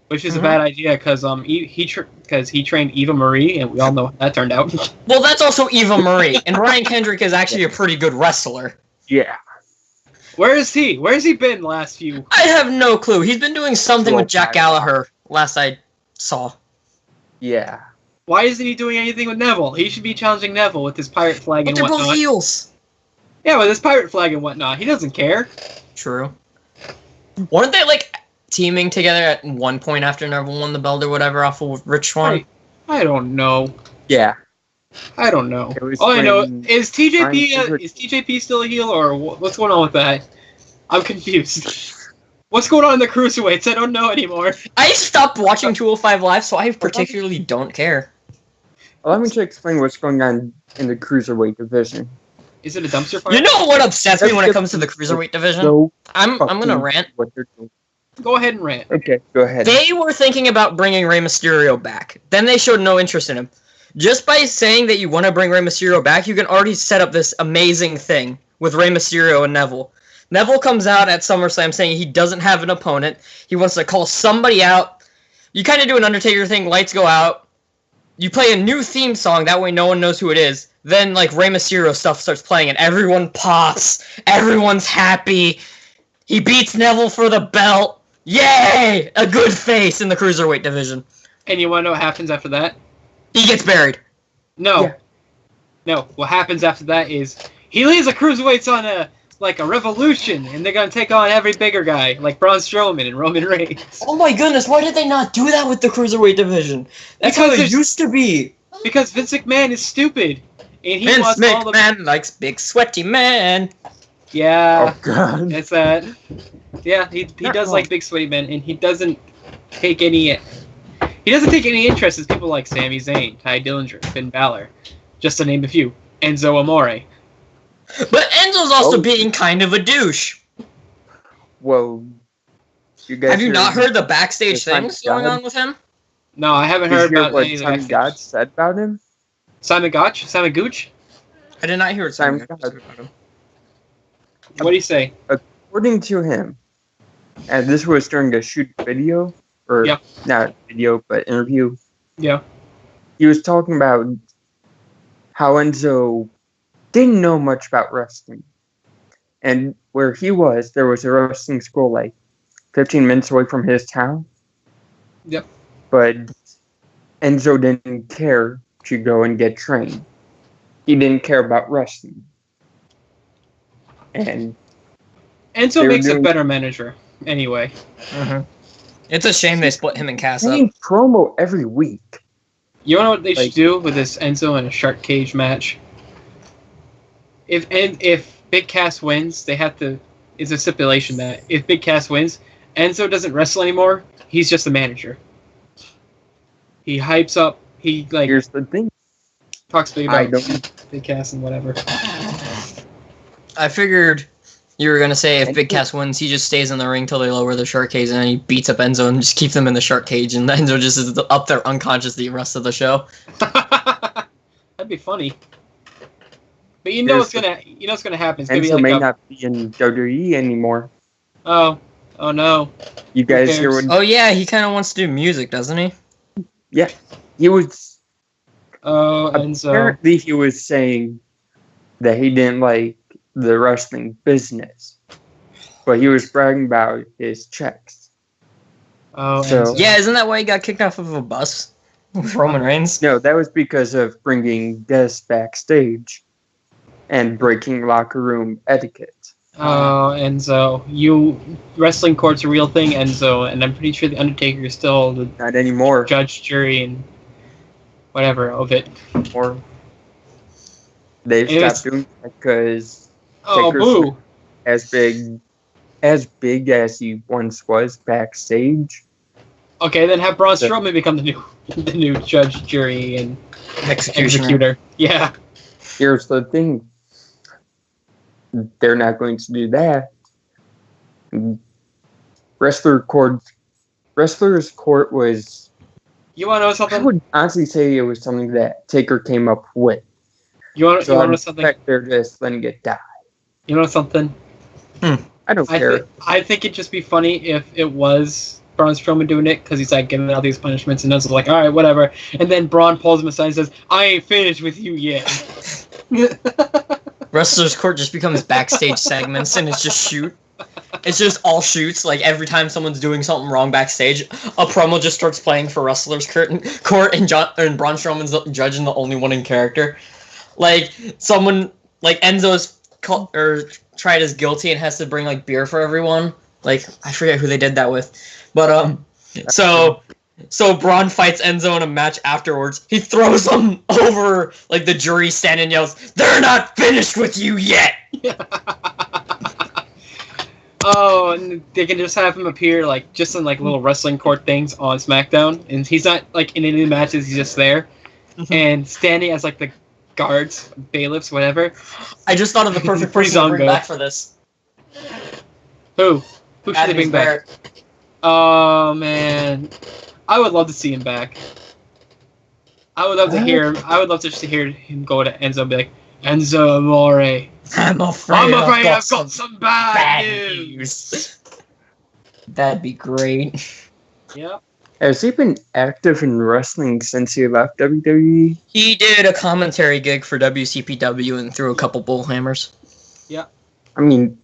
Speaker 2: which is
Speaker 4: Mhm.
Speaker 2: a bad idea because he trained Eva Marie, and we all know how that turned out.
Speaker 4: Well, that's also Eva Marie, and Brian Kendrick is actually a pretty good wrestler.
Speaker 3: Yeah.
Speaker 2: Where is he? Where's he been the last few?
Speaker 4: I have no clue. He's been doing something with Jack Gallagher, last I saw.
Speaker 3: Yeah.
Speaker 2: Why isn't he doing anything with Neville? He should be challenging Neville with his pirate flag
Speaker 4: But
Speaker 2: and
Speaker 4: they're both
Speaker 2: whatnot.
Speaker 4: heels.
Speaker 2: Yeah, with his pirate flag and whatnot. He doesn't care.
Speaker 4: True. Weren't they teaming together at one point after Neville won the belt or whatever off of Rich Swann?
Speaker 2: I don't know.
Speaker 3: Yeah.
Speaker 2: I don't know.
Speaker 3: It was
Speaker 2: All I know
Speaker 3: when
Speaker 2: is TJP.
Speaker 3: Brian
Speaker 2: Is TJP still a heel, or what's going on with that? I'm confused. What's going on in the cruiserweights? I don't know anymore.
Speaker 4: I stopped watching 205 Live, so I particularly don't care.
Speaker 3: Allow me to explain what's going on in the cruiserweight division.
Speaker 2: Is it a dumpster fire?
Speaker 4: You know what upsets me when it comes to the cruiserweight division?
Speaker 3: So
Speaker 4: I'm gonna rant.
Speaker 3: what they're doing.
Speaker 2: Go ahead and rant.
Speaker 3: Okay, go ahead.
Speaker 4: They were thinking about bringing Rey Mysterio back. Then they showed no interest in him. Just by saying that you want to bring Rey Mysterio back, you can already set up this amazing thing with Rey Mysterio and Neville. Neville comes out at SummerSlam saying he doesn't have an opponent. He wants to call somebody out. You kind of do an Undertaker thing, lights go out. You play a new theme song, that way no one knows who it is. Then, like, Rey Mysterio stuff starts playing and everyone pops. Everyone's happy. He beats Neville for the belt. Yay! A good face in the Cruiserweight division.
Speaker 2: And you want to know what happens after that?
Speaker 4: He gets buried.
Speaker 2: No.
Speaker 3: Yeah.
Speaker 2: No. What happens after that is he leaves the cruiserweights on a revolution, and they're gonna take on every bigger guy, like Braun Strowman and Roman Reigns.
Speaker 4: Oh my goodness, why did they not do that with the Cruiserweight division? That's
Speaker 2: Because
Speaker 4: how it
Speaker 2: there's-
Speaker 4: used to be.
Speaker 2: Because Vince McMahon is stupid, and he
Speaker 4: Vince
Speaker 2: wants all the
Speaker 4: McMahon likes big sweaty men.
Speaker 2: yeah.
Speaker 3: Oh god.
Speaker 2: That's that. Yeah, he
Speaker 3: Not
Speaker 2: does
Speaker 3: wrong.
Speaker 2: like big sweaty men, and he doesn't take any interest in people like Sami Zayn, Ty Dillinger, Finn Balor, just to name a few. Enzo Amore.
Speaker 4: But Enzo's also
Speaker 3: Oh.
Speaker 4: being kind of a douche.
Speaker 3: Whoa. You guys
Speaker 4: Have you not heard the backstage
Speaker 3: the time
Speaker 4: things going
Speaker 3: God?
Speaker 4: on with him?
Speaker 2: No, I haven't
Speaker 3: Did you
Speaker 2: heard
Speaker 3: hear
Speaker 2: about
Speaker 3: what
Speaker 2: any of the
Speaker 3: Simon
Speaker 2: backstage.
Speaker 3: God said about him?
Speaker 2: Simon Gotch? Simon Gooch?
Speaker 4: I did not hear what
Speaker 3: Simon
Speaker 4: Simon
Speaker 3: God.
Speaker 4: said about him.
Speaker 2: What do you say?
Speaker 3: According to him, and this was during a shoot video, or
Speaker 2: Yep.
Speaker 3: not video, but interview,
Speaker 2: Yeah.
Speaker 3: he was talking about how Enzo didn't know much about wrestling. And where he was, there was a wrestling school like 15 minutes away from his town.
Speaker 2: Yep.
Speaker 3: But Enzo didn't care to go and get trained. He didn't care about wrestling. And
Speaker 2: Enzo
Speaker 3: They were
Speaker 2: makes a
Speaker 3: doing-
Speaker 2: better manager, anyway.
Speaker 4: It's a shame they split him and Cass up.
Speaker 3: cutting promo every week.
Speaker 2: You know what they should
Speaker 3: Like-
Speaker 2: do with this Enzo and a shark cage match? If Big Cass wins, they have to. It's a stipulation that if Big Cass wins, Enzo doesn't wrestle anymore. He's just the manager. He hypes up. He like
Speaker 3: Here's the thing.
Speaker 2: talks big
Speaker 3: I
Speaker 2: about
Speaker 3: don't
Speaker 2: Big Cass and whatever.
Speaker 4: I figured you were gonna say if Big Cass wins, he just stays in the ring till they lower the shark cage, and then he beats up Enzo and just keeps them in the shark cage, and Enzo just is up there unconscious the rest of the show.
Speaker 2: That'd be funny. But you know
Speaker 3: Here's
Speaker 2: what's gonna happen. It's gonna be
Speaker 3: Enzo
Speaker 2: like
Speaker 3: may
Speaker 2: a,
Speaker 3: not be in WWE anymore.
Speaker 2: oh no.
Speaker 3: You guys hear
Speaker 2: cares?
Speaker 3: what
Speaker 4: Oh yeah, he kind of wants to do music, doesn't he?
Speaker 3: he was
Speaker 2: Oh, Enzo.
Speaker 3: apparently he was saying that he didn't like the wrestling business. But he was bragging about his checks.
Speaker 2: Oh,
Speaker 3: So-
Speaker 2: Enzo.
Speaker 4: Yeah, isn't that why he got kicked off of a bus with Roman Reigns?
Speaker 3: No, that was because of bringing guests backstage and breaking locker room etiquette.
Speaker 2: Oh, Enzo. Wrestling court's a real thing, Enzo, and I'm pretty sure the Undertaker is still the
Speaker 3: Not anymore.
Speaker 2: judge, jury, and whatever of it.
Speaker 3: Or they've
Speaker 2: It was-
Speaker 3: stopped doing that because
Speaker 2: Oh,
Speaker 3: Taker's
Speaker 2: boo!
Speaker 3: as big as he once was backstage.
Speaker 2: Okay, then have Braun
Speaker 3: The-
Speaker 2: Strowman become the new judge, jury, and
Speaker 4: Executioner.
Speaker 2: executor. Yeah.
Speaker 3: Here's the thing. They're not going to do that. Wrestlers Court was,
Speaker 2: You want to know
Speaker 3: I
Speaker 2: something?
Speaker 3: would honestly say it was something that Taker came up with.
Speaker 2: You want to
Speaker 3: So I
Speaker 2: know something?
Speaker 3: expect they're just letting it die.
Speaker 2: You know something?
Speaker 3: I don't care.
Speaker 2: I think it'd just be funny if it was Braun Strowman doing it, because he's like giving out these punishments, and Enzo's like, all right, whatever. And then Braun pulls him aside and says, I ain't finished with you yet.
Speaker 4: Wrestler's Court just becomes backstage segments, and it's just shoot. It's just all shoots. Like every time someone's doing something wrong backstage, a promo just starts playing for Wrestler's Court, and Braun Strowman's the judge and the only one in character. Like someone like Enzo's tried as guilty and has to bring like beer for everyone. Like, I forget who they did that with. But, so Braun fights Enzo in a match afterwards. He throws him over, like, the jury stand and yells, "They're not finished with you yet!"
Speaker 2: Oh, and they can just have him appear, like, just in, like, little wrestling court things on SmackDown. And he's not, like, in any matches, he's just there. And standing as, like, the guards, bailiffs, whatever.
Speaker 4: I just thought of the perfect person to bring back for this.
Speaker 2: Who? Who should they bring back? Oh, man. I would love to see him back. I would love to hear him. I would love to just hear him go to Enzo and be like, "Enzo Amore,
Speaker 4: I'm afraid
Speaker 2: I've got some bad news."
Speaker 4: That'd be great.
Speaker 2: Yep.
Speaker 3: Has he been active in wrestling since he left WWE?
Speaker 4: He did a commentary gig for WCPW and threw a couple bullhammers.
Speaker 2: Yeah.
Speaker 3: I mean,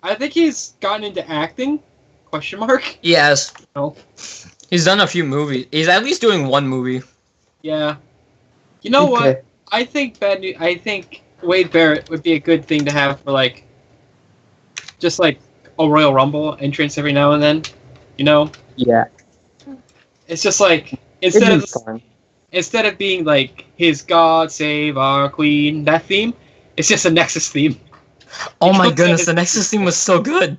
Speaker 2: I think he's gotten into acting. Question mark?
Speaker 4: Yes.
Speaker 2: No.
Speaker 4: He's done a few movies. He's at least doing one movie.
Speaker 2: Yeah. You know what? I think Wade Barrett would be a good thing to have for, like, just like a Royal Rumble entrance every now and then. You know?
Speaker 3: Yeah.
Speaker 2: It's just like instead of being like his "God Save Our Queen" that theme, it's just a Nexus theme.
Speaker 4: Oh my goodness, the Nexus theme was so good.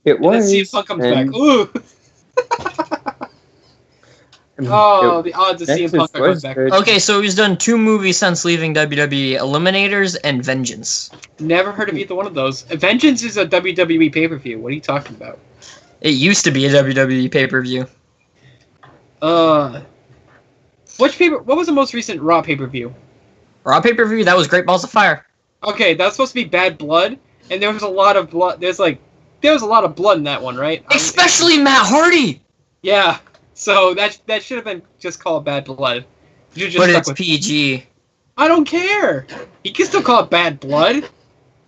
Speaker 3: It was.
Speaker 2: And then CM Punk comes back. Ooh. The odds of CM Punk comes back.
Speaker 4: Okay, so he's done 2 movies since leaving WWE: Eliminators and Vengeance.
Speaker 2: Never heard of either one of those. Vengeance is a WWE pay-per-view. What are you talking about?
Speaker 4: It used to be a WWE pay-per-view.
Speaker 2: What was the most recent Raw pay-per-view?
Speaker 4: Raw pay-per-view? That was Great Balls of Fire.
Speaker 2: Okay, that's supposed to be Bad Blood, and there was a lot of blood. There was a lot of blood in that one, right?
Speaker 4: Especially Matt Hardy!
Speaker 2: Yeah, so that should have been just called Bad Blood.
Speaker 4: But it's PG.
Speaker 2: I don't care! You can still call it Bad Blood.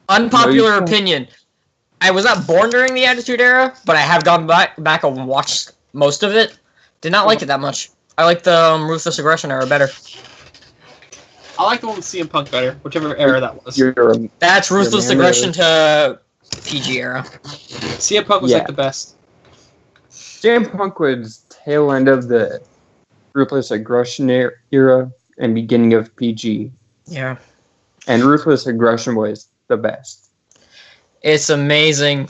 Speaker 4: Unpopular opinion. I was not born during the Attitude Era, but I have gone back and watched most of it. Did not like it that much. I like the Ruthless Aggression era better.
Speaker 2: I like the one with CM Punk better, whichever era that was.
Speaker 4: That's Ruthless Aggression to PG era.
Speaker 2: CM Punk was like the best.
Speaker 3: CM Punk was tail end of the Ruthless Aggression era and beginning of PG.
Speaker 4: Yeah.
Speaker 3: And Ruthless Aggression was the best.
Speaker 4: It's amazing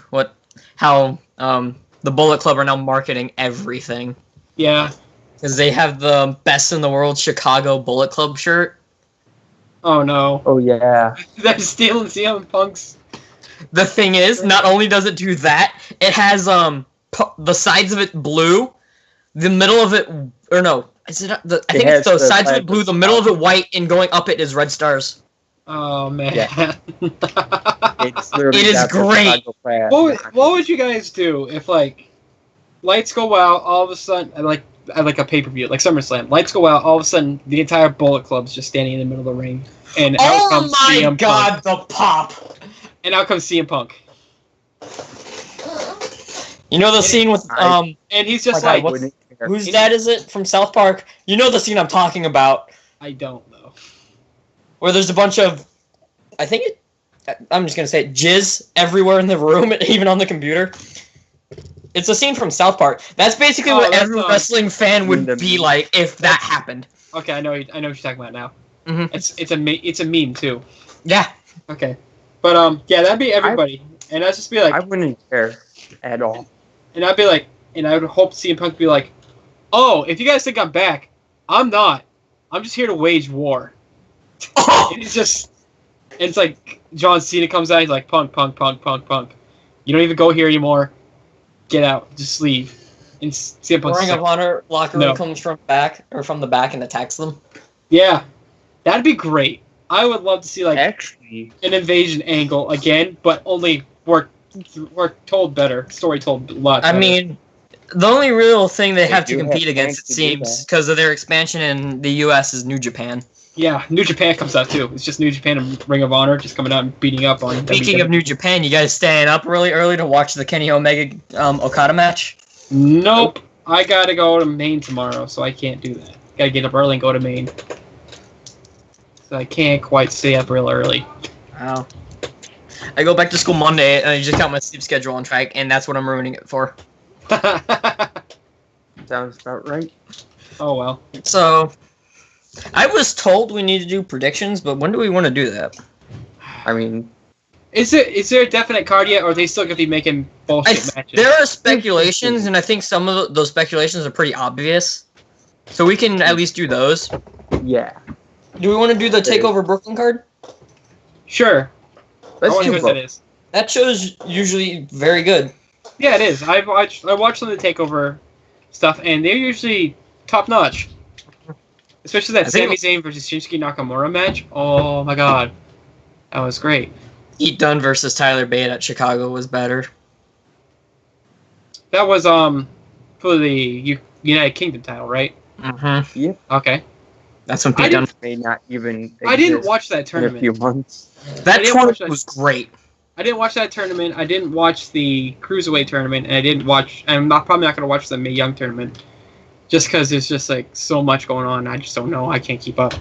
Speaker 4: how the Bullet Club are now marketing everything.
Speaker 2: Yeah.
Speaker 4: Because they have the best in the world Chicago Bullet Club shirt.
Speaker 2: Oh no.
Speaker 3: Oh yeah.
Speaker 2: They're stealing CM Punk's.
Speaker 4: The thing is, not only does it do that, it has the sides of it blue, the middle of it, or no, is it? I think it's the sides of it blue, the middle of it white, and going up it is red stars.
Speaker 2: Oh man.
Speaker 3: Yeah.
Speaker 4: It is great.
Speaker 2: What would you guys do if like lights go out all of a sudden like a pay-per-view like SummerSlam, lights go out all of a sudden the entire Bullet Club's just standing in the middle of the ring and out comes CM Punk.
Speaker 4: The pop.
Speaker 2: And out comes CM Punk.
Speaker 4: You know the scene with
Speaker 2: and he's just
Speaker 4: whose dad is it from South Park? You know the scene I'm talking about.
Speaker 2: I don't know.
Speaker 4: Where there's a bunch of I'm just gonna say it, jizz everywhere in the room, even on the computer. It's a scene from South Park. That's basically what every wrestling fan would be like if that happened.
Speaker 2: Okay, I know what you're talking about now.
Speaker 4: Mm-hmm.
Speaker 2: It's a meme too.
Speaker 4: Yeah.
Speaker 2: Okay, but yeah, that'd be everybody, and I'd just be like,
Speaker 3: I wouldn't care at all.
Speaker 2: And I'd be like, and I would hope CM Punk be like, "Oh, if you guys think I'm back, I'm not. I'm just here to wage war." And it's like John Cena comes out, he's like, Punk. You don't even go here anymore. Get out. Just leave. And CM Punk's
Speaker 4: Ring of Honor locker room comes from the back and attacks them.
Speaker 2: Yeah. That'd be great. I would love to see like
Speaker 3: actually
Speaker 2: an invasion angle again, but only work told better. Story told a lot better.
Speaker 4: I mean, the only real thing they have to compete against, it seems, because of their expansion in the US is New Japan.
Speaker 2: Yeah, New Japan comes out too. It's just New Japan and Ring of Honor just coming out and beating up on.
Speaker 4: Speaking of New Japan, you guys staying up really early to watch the Kenny Omega Okada match?
Speaker 2: Nope. I gotta go to Maine tomorrow, so I can't do that. Gotta get up early and go to Maine. So I can't quite stay up real early.
Speaker 4: Wow. I go back to school Monday, and I just count my sleep schedule on track, and that's what I'm ruining it for.
Speaker 3: Sounds about right.
Speaker 2: Oh well.
Speaker 4: So, I was told we need to do predictions, but when do we want to do that?
Speaker 3: I mean,
Speaker 2: Is there a definite card yet, or are they still gonna be making bullshit matches?
Speaker 4: There are speculations, and I think some of those speculations are pretty obvious. So we can at least do those.
Speaker 3: yeah.
Speaker 4: Do we want to do the Takeover Brooklyn card?
Speaker 2: Sure.
Speaker 3: Let's
Speaker 2: I wonder
Speaker 3: do
Speaker 2: what
Speaker 3: both.
Speaker 2: that is.
Speaker 4: That show's usually very good.
Speaker 2: Yeah, it is. I watched some of the Takeover stuff, and they're usually top notch. Especially that
Speaker 4: I think-
Speaker 2: Sami Zayn versus Shinsuke Nakamura match. Oh my god, that was great.
Speaker 4: Pete Dunne versus Tyler Bate at Chicago was better.
Speaker 2: That was for the United Kingdom title, right?
Speaker 4: Mm-hmm.
Speaker 3: Yep.
Speaker 2: Okay.
Speaker 4: That's when
Speaker 2: I
Speaker 4: Pete Dunne.
Speaker 3: May not even.
Speaker 2: I didn't
Speaker 3: exist
Speaker 2: watch that
Speaker 3: in a
Speaker 2: tournament.
Speaker 3: few months.
Speaker 4: That
Speaker 2: I didn't watch
Speaker 4: tournament
Speaker 2: that.
Speaker 4: was great.
Speaker 2: I didn't watch that tournament. I didn't watch the Cruiserweight tournament, and I didn't watch. I'm probably not going to watch the Mae Young tournament, just because there's just like so much going on. I just don't know. I can't keep up.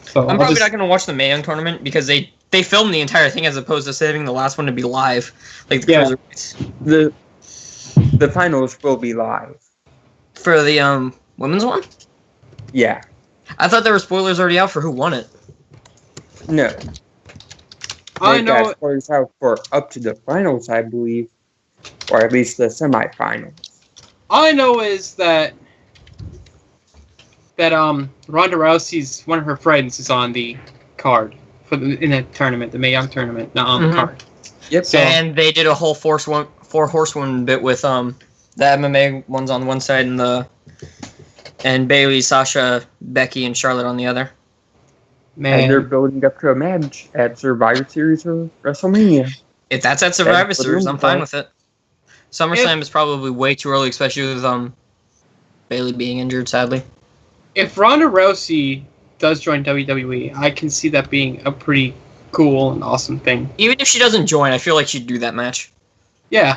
Speaker 2: So
Speaker 4: I'm probably not going to watch the Mae Young tournament because they filmed the entire thing as opposed to saving the last one to be live, like the
Speaker 2: Yeah.
Speaker 4: Cruiserweights.
Speaker 3: The finals will be live.
Speaker 4: For the women's one.
Speaker 3: Yeah.
Speaker 4: I thought there were spoilers already out for who won it.
Speaker 3: No.
Speaker 2: I
Speaker 3: They
Speaker 2: know.
Speaker 3: got spoilers out for up to the finals, I believe, or at least the semifinals.
Speaker 2: All I know is that Ronda Rousey's one of her friends is on the card in the tournament, the Mae Young tournament, not on the card.
Speaker 3: Yep.
Speaker 2: So-
Speaker 4: And they did a whole four horsewoman bit with the MMA ones on one side and Bailey, Sasha, Becky, and Charlotte on the other.
Speaker 3: And they're
Speaker 2: Man,
Speaker 3: building up to a match at Survivor Series or WrestleMania.
Speaker 4: If that's at Survivor
Speaker 3: That's what
Speaker 4: Series,
Speaker 3: I'm
Speaker 4: I'm fine
Speaker 3: saying.
Speaker 4: with it. SummerSlam is probably way too early, especially with Bailey being injured, sadly.
Speaker 2: if Ronda Rousey does join WWE, I can see that being a pretty cool and awesome thing.
Speaker 4: Even if she doesn't join, I feel like she'd do that match.
Speaker 2: Yeah,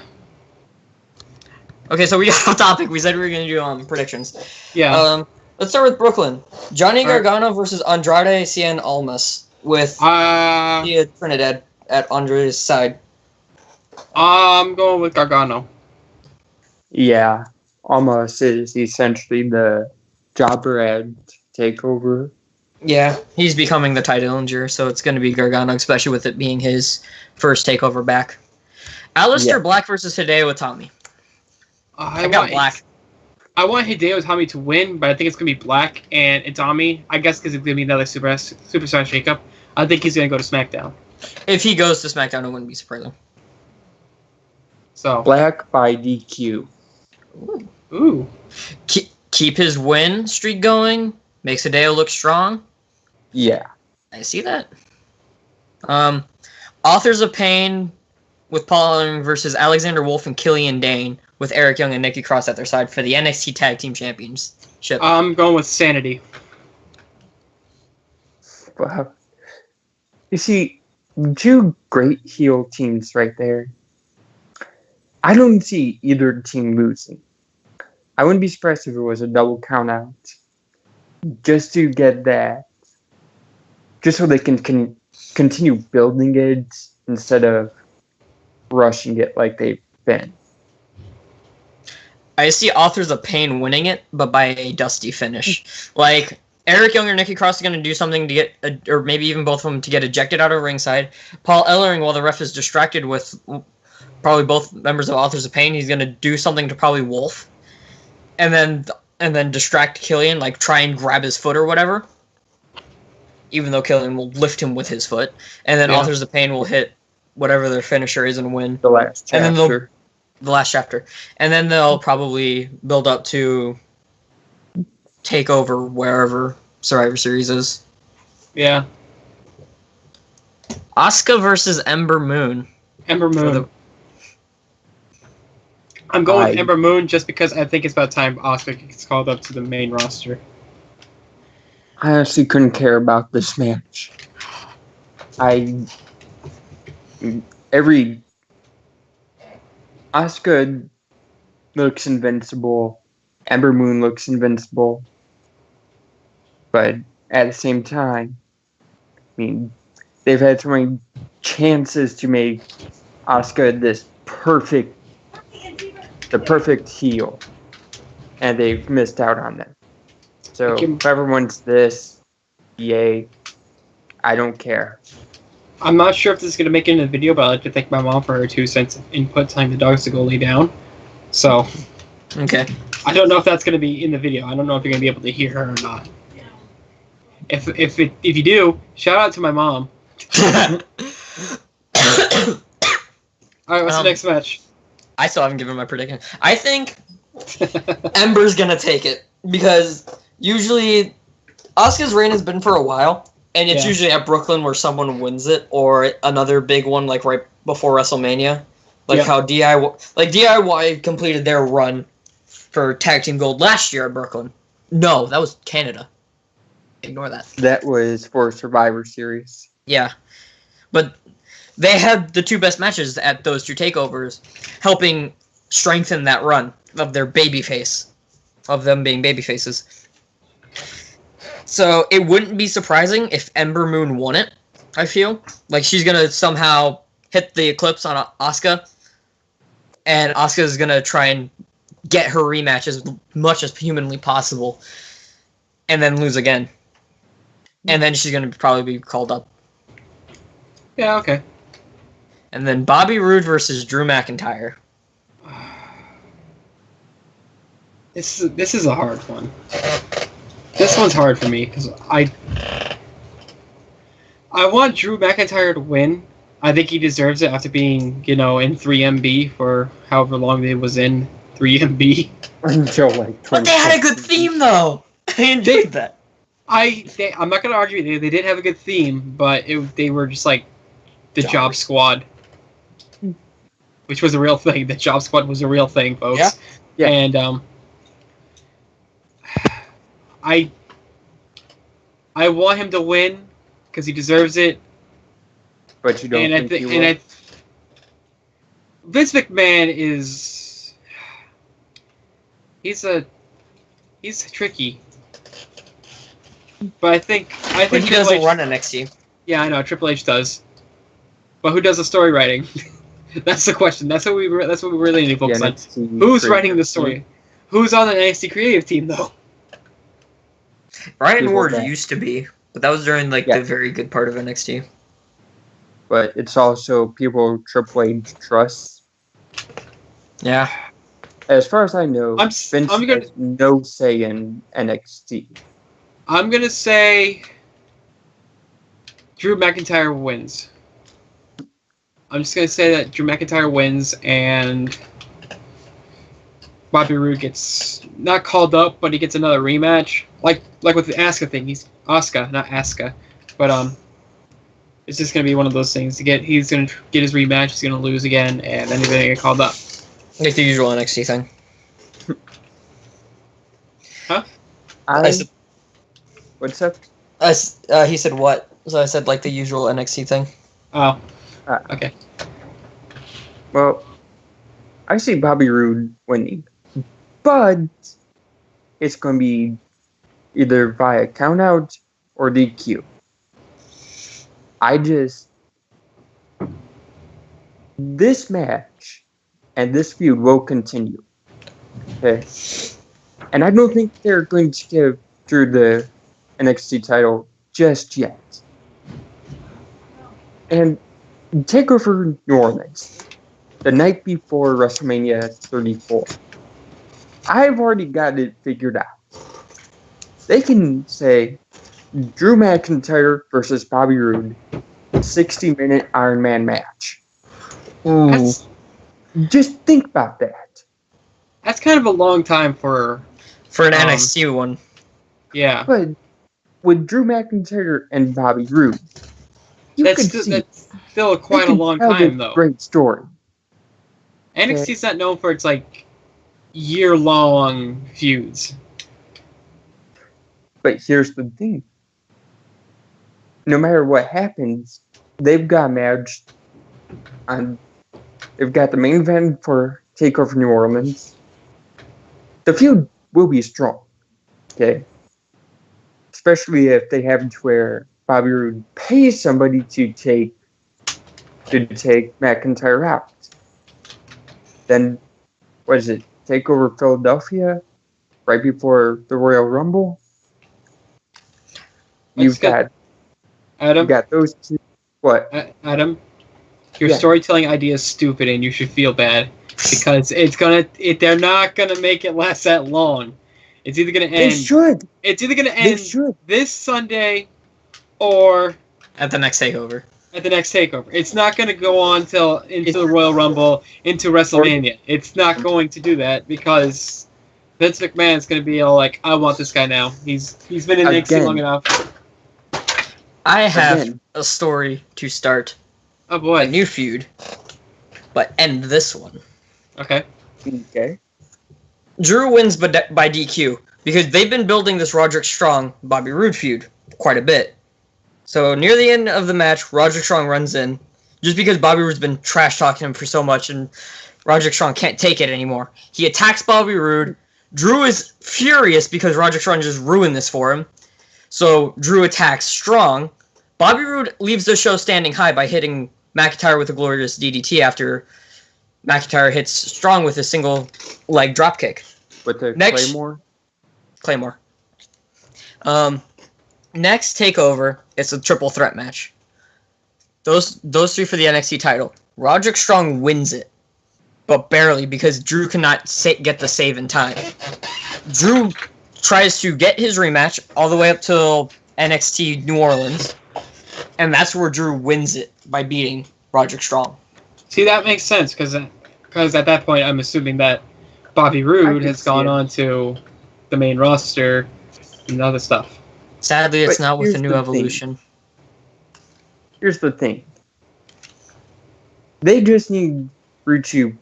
Speaker 4: Okay, so we got off topic. We said we were going to do predictions.
Speaker 2: yeah.
Speaker 4: Let's start with Brooklyn. Johnny
Speaker 2: All right.
Speaker 4: Gargano versus Andrade Cien Almas with Tia Trinidad at Andrade's side.
Speaker 2: I'm going with Gargano.
Speaker 3: Yeah. Almost is essentially the jobber at TakeOver.
Speaker 4: Yeah, he's becoming the title challenger, so it's going to be Gargano, especially with it being his first takeover back. Aleister
Speaker 3: Yeah.
Speaker 4: Black versus Hideo Itami. I got
Speaker 2: want-
Speaker 4: Black.
Speaker 2: I want Hideo Itami to win, but I think it's going to be Black and Itami. I guess because it's going to be another superstar shakeup. I think he's going to go to SmackDown.
Speaker 4: If he goes to SmackDown, it wouldn't be surprising.
Speaker 2: So,
Speaker 3: Black by DQ.
Speaker 2: ooh.
Speaker 4: Keep his win streak going. Makes Hideo look strong.
Speaker 3: Yeah.
Speaker 4: I see that. Authors of Pain with Paul Ellering versus Alexander Wolf and Killian Dane with Eric Young and Nikki Cross at their side for the NXT Tag Team Championship.
Speaker 2: I'm going with Sanity.
Speaker 3: Wow. You see, two great heel teams right there. I don't see either team losing. I wouldn't be surprised if it was a double count out. Just to get that. Just so they can continue building it instead of rushing it like they've been.
Speaker 4: I see Authors of Pain winning it, but by a dusty finish. Like, Eric Young or Nikki Cross is going to do something to get, or maybe even both of them, to get ejected out of ringside. Paul Ellering, while the ref is distracted with probably both members of Authors of Pain, he's going to do something to probably Wolf. And then distract Killian, like try and grab his foot or whatever. Even though Killian will lift him with his foot. And then
Speaker 2: Yeah.
Speaker 4: Authors of Pain will hit whatever their finisher is and win.
Speaker 3: The last
Speaker 4: And then
Speaker 3: chapter.
Speaker 4: The last chapter. And then they'll probably build up to take over wherever Survivor Series is.
Speaker 2: Yeah.
Speaker 4: Asuka versus Ember Moon.
Speaker 2: Ember
Speaker 4: For
Speaker 2: Moon.
Speaker 4: the-
Speaker 2: I'm going with
Speaker 3: I-
Speaker 2: Ember Moon just because I think it's about time Asuka gets called up to the main roster.
Speaker 3: I honestly couldn't care about this match. Asuka looks invincible. Ember Moon looks invincible. But at the same time, I mean, they've had so many chances to make Asuka the perfect heel, and they've missed out on them. So whoever wins this, yay. I don't care.
Speaker 2: I'm not sure if this is going to make it in the video, but I'd like to thank my mom for her 2 cents of input telling the dogs to go lay down. So,
Speaker 4: Okay.
Speaker 2: I don't know if that's going to be in the video. I don't know if you're going to be able to hear her or not. If you do, shout out to my mom. Alright, what's the next match?
Speaker 4: I still haven't given my prediction. I think Ember's gonna take it because usually Asuka's reign has been for a while, and it's usually at Brooklyn where someone wins it or another big one like right before WrestleMania, like how DIY completed their run for Tag Team Gold last year at Brooklyn. No, that was Canada. Ignore that.
Speaker 3: That was for Survivor Series.
Speaker 4: Yeah, but they had the 2 best matches at those 2 takeovers, helping strengthen that run of their babyface, of them being babyfaces. So it wouldn't be surprising if Ember Moon won it, I feel. Like, she's going to somehow hit the eclipse on Asuka, and Asuka's going to try and get her rematch as much as humanly possible, and then lose again. And then she's going to probably be called up.
Speaker 2: Yeah, okay.
Speaker 4: And then Bobby Roode versus Drew McIntyre.
Speaker 2: This is a hard one. This one's hard for me because I want Drew McIntyre to win. I think he deserves it after being, in 3MB for however long they was in 3MB.
Speaker 3: Until like
Speaker 4: But they had a good theme though. I enjoyed that.
Speaker 2: I'm not gonna argue they did have a good theme, but they were just like the Job Squad, which was a real thing. The Job Squad was a real thing, folks.
Speaker 3: Yeah.
Speaker 2: And I want him to win because he deserves it.
Speaker 3: But you don't think he will?
Speaker 2: Vince McMahon is he's tricky. But I think
Speaker 4: he doesn't run NXT.
Speaker 2: Yeah, I know Triple H does. But who does the story writing? That's the question. That's what we really need to focus on. Who's writing the story? Who's on the NXT creative team though?
Speaker 4: Brian Ward used to be, but that was during the very good part of NXT.
Speaker 3: But it's also people Triple H trusts.
Speaker 4: Yeah.
Speaker 3: As far as I know, Vince has no say in NXT.
Speaker 2: I'm gonna say Drew McIntyre wins. I'm just gonna say that Drew McIntyre wins and Bobby Roode gets not called up, but he gets another rematch. Like with the Asuka thing, he's Asuka, not Asuka, but it's just gonna be one of those things. He's gonna get his rematch. He's gonna lose again, and then he's gonna get called up.
Speaker 4: Like the usual NXT thing.
Speaker 2: Huh?
Speaker 3: What's up?
Speaker 4: He said what? So I said like the usual NXT thing.
Speaker 2: Oh. Okay.
Speaker 3: Well, I see Bobby Roode winning, but it's going to be either via countout or DQ. This match and this feud will continue. Okay. And I don't think they're going to give Drew the NXT title just yet. And TakeOver New Orleans, the night before WrestleMania 34. I've already got it figured out. They can say Drew McIntyre versus Bobby Roode, 60-minute Iron Man match.
Speaker 4: Ooh.
Speaker 3: Just think about that.
Speaker 2: That's kind of a long time for
Speaker 4: an NXT one.
Speaker 2: Yeah.
Speaker 3: But with Drew McIntyre and Bobby Roode,
Speaker 2: that's still quite a long time, though.
Speaker 3: Great story.
Speaker 2: NXT's not known for its year-long feuds.
Speaker 3: But here's the thing: no matter what happens, they've got a match on. They've got the main event for TakeOver New Orleans. The feud will be strong, okay? Especially if they have to where Bobby Roode pay somebody to take McIntyre out. Then, what is it? Take over Philadelphia right before the Royal Rumble. You got those two. What?
Speaker 2: Adam, your
Speaker 3: Yeah.
Speaker 2: storytelling idea is stupid, and you should feel bad because they're not gonna make it last that long. It's either gonna end.
Speaker 3: They should.
Speaker 2: It's either gonna end
Speaker 3: should.
Speaker 2: this Sunday, or
Speaker 4: At the next takeover.
Speaker 2: at the next takeover. It's not gonna go on into the Royal Rumble, into WrestleMania. It's not going to do that because Vince McMahon's gonna be all like, "I want this guy now. He's been in NXT long enough."
Speaker 4: I have a story to start
Speaker 2: Oh boy,
Speaker 4: a new feud, but end this one.
Speaker 2: Okay.
Speaker 3: Okay.
Speaker 4: Drew wins by DQ because they've been building this Roderick Strong Bobby Roode feud quite a bit. So near the end of the match, Roderick Strong runs in just because Bobby Roode's been trash talking him for so much, and Roderick Strong can't take it anymore. He attacks Bobby Roode. Drew is furious because Roderick Strong just ruined this for him. So Drew attacks Strong. Bobby Roode leaves the show standing high by hitting McIntyre with a glorious DDT after McIntyre hits Strong with a single leg dropkick.
Speaker 3: With the
Speaker 4: Claymore. Next takeover, it's a triple threat match. Those three for the NXT title. Roderick Strong wins it, but barely because Drew cannot get the save in time. Drew tries to get his rematch all the way up till NXT New Orleans, and that's where Drew wins it by beating Roderick Strong.
Speaker 2: See, that makes sense because at that point I'm assuming that Bobby Roode has gone on to the main roster and other stuff.
Speaker 4: Sadly, it's not with the new evolution.
Speaker 3: Here's the thing. They just need Ruchu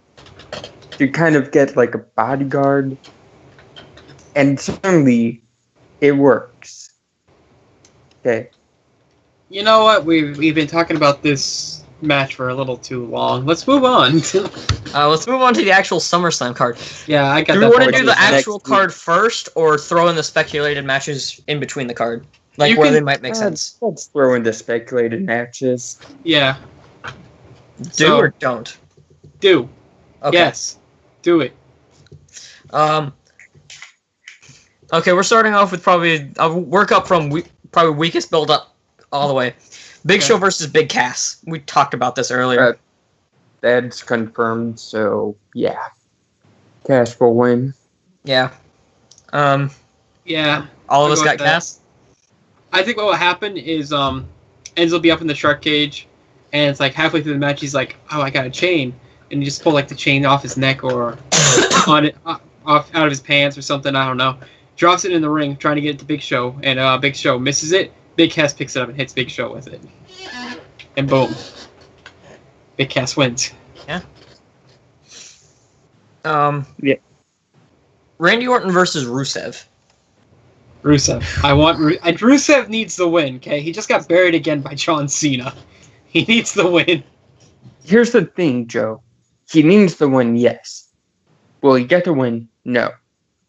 Speaker 3: to kind of get like a bodyguard, and suddenly it works. Okay.
Speaker 2: You know what? We've been talking about this match for a little too long. Let's move on.
Speaker 4: Let's move on to the actual SummerSlam card.
Speaker 2: Yeah, I got
Speaker 4: Do
Speaker 2: that.
Speaker 4: we want to do the
Speaker 3: next
Speaker 4: actual
Speaker 3: week.
Speaker 4: card first, or throw in the speculated matches in between the card? Like
Speaker 2: You
Speaker 4: where
Speaker 2: can-
Speaker 4: they might make sense.
Speaker 3: Let's throw in the speculated matches.
Speaker 2: Yeah.
Speaker 4: Do
Speaker 2: So-
Speaker 4: or don't?
Speaker 2: Do.
Speaker 4: Okay.
Speaker 2: Yes. Do it.
Speaker 4: Okay, we're starting off with probably... I'll work up from probably weakest build up all the way. Big
Speaker 2: Okay.
Speaker 4: Show versus Big Cass. We talked about this earlier.
Speaker 3: That's confirmed, so yeah. Cash will win.
Speaker 4: Yeah.
Speaker 2: Yeah.
Speaker 4: All of
Speaker 2: I'll
Speaker 4: us
Speaker 2: go
Speaker 4: got
Speaker 2: with that.
Speaker 4: Cass?
Speaker 2: I think what will happen is Enzo will be up in the shark cage, and it's like halfway through the match he's like, "Oh, I got a chain," and you just pull like the chain off his neck or on it off out of his pants or something. I don't know. Drops it in the ring, trying to get it to Big Show, and Big Show misses it. Big Cass picks it up and hits Big Show with it, and boom, Big Cass wins.
Speaker 4: Yeah.
Speaker 3: Yeah.
Speaker 4: Randy Orton versus Rusev.
Speaker 2: Rusev. Rusev needs the win. Okay, he just got buried again by John Cena. He needs the win.
Speaker 3: Here's the thing, Joe. He needs the win, yes. Will he get the win? No.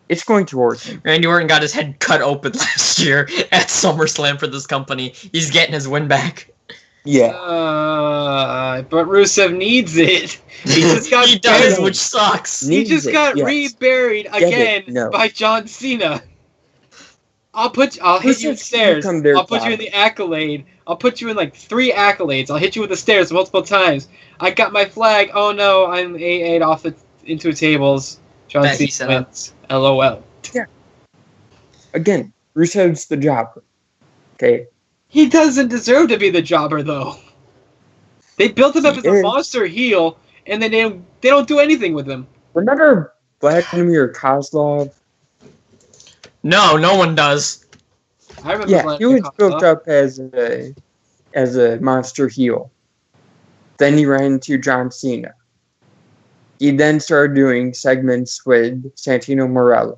Speaker 3: It's going to Orton.
Speaker 4: Randy Orton got his head cut open last year at SummerSlam for this company. He's getting his win back.
Speaker 3: Yeah.
Speaker 2: But Rusev needs it. He just got
Speaker 4: He does,
Speaker 2: buried.
Speaker 4: which sucks.
Speaker 2: He just got
Speaker 3: yes.
Speaker 2: reburied
Speaker 3: Get it,
Speaker 2: again
Speaker 3: no.
Speaker 2: by John Cena. I'll hit you with
Speaker 3: Rusev's
Speaker 2: stairs.
Speaker 3: become their
Speaker 2: I'll put you in the accolade. I'll put you in like 3 accolades. I'll hit you with the stairs multiple times. I got my flag. Oh no, I'm 8 off into tables. John
Speaker 4: That he
Speaker 2: Cena
Speaker 4: set up.
Speaker 2: wins. LOL.
Speaker 3: Again, Rusev's the jobber. Okay?
Speaker 2: He doesn't deserve to be the jobber though. They built him up
Speaker 3: He
Speaker 2: as a
Speaker 3: is.
Speaker 2: monster heel, and then they don't do anything with him.
Speaker 3: Remember Vladimir Kozlov?
Speaker 4: No, no one does.
Speaker 2: I remember.
Speaker 3: Yeah, he
Speaker 2: Vladimir
Speaker 3: was built
Speaker 2: Kozlov.
Speaker 3: up as a monster heel. Then he ran into John Cena. He then started doing segments with Santino Marella.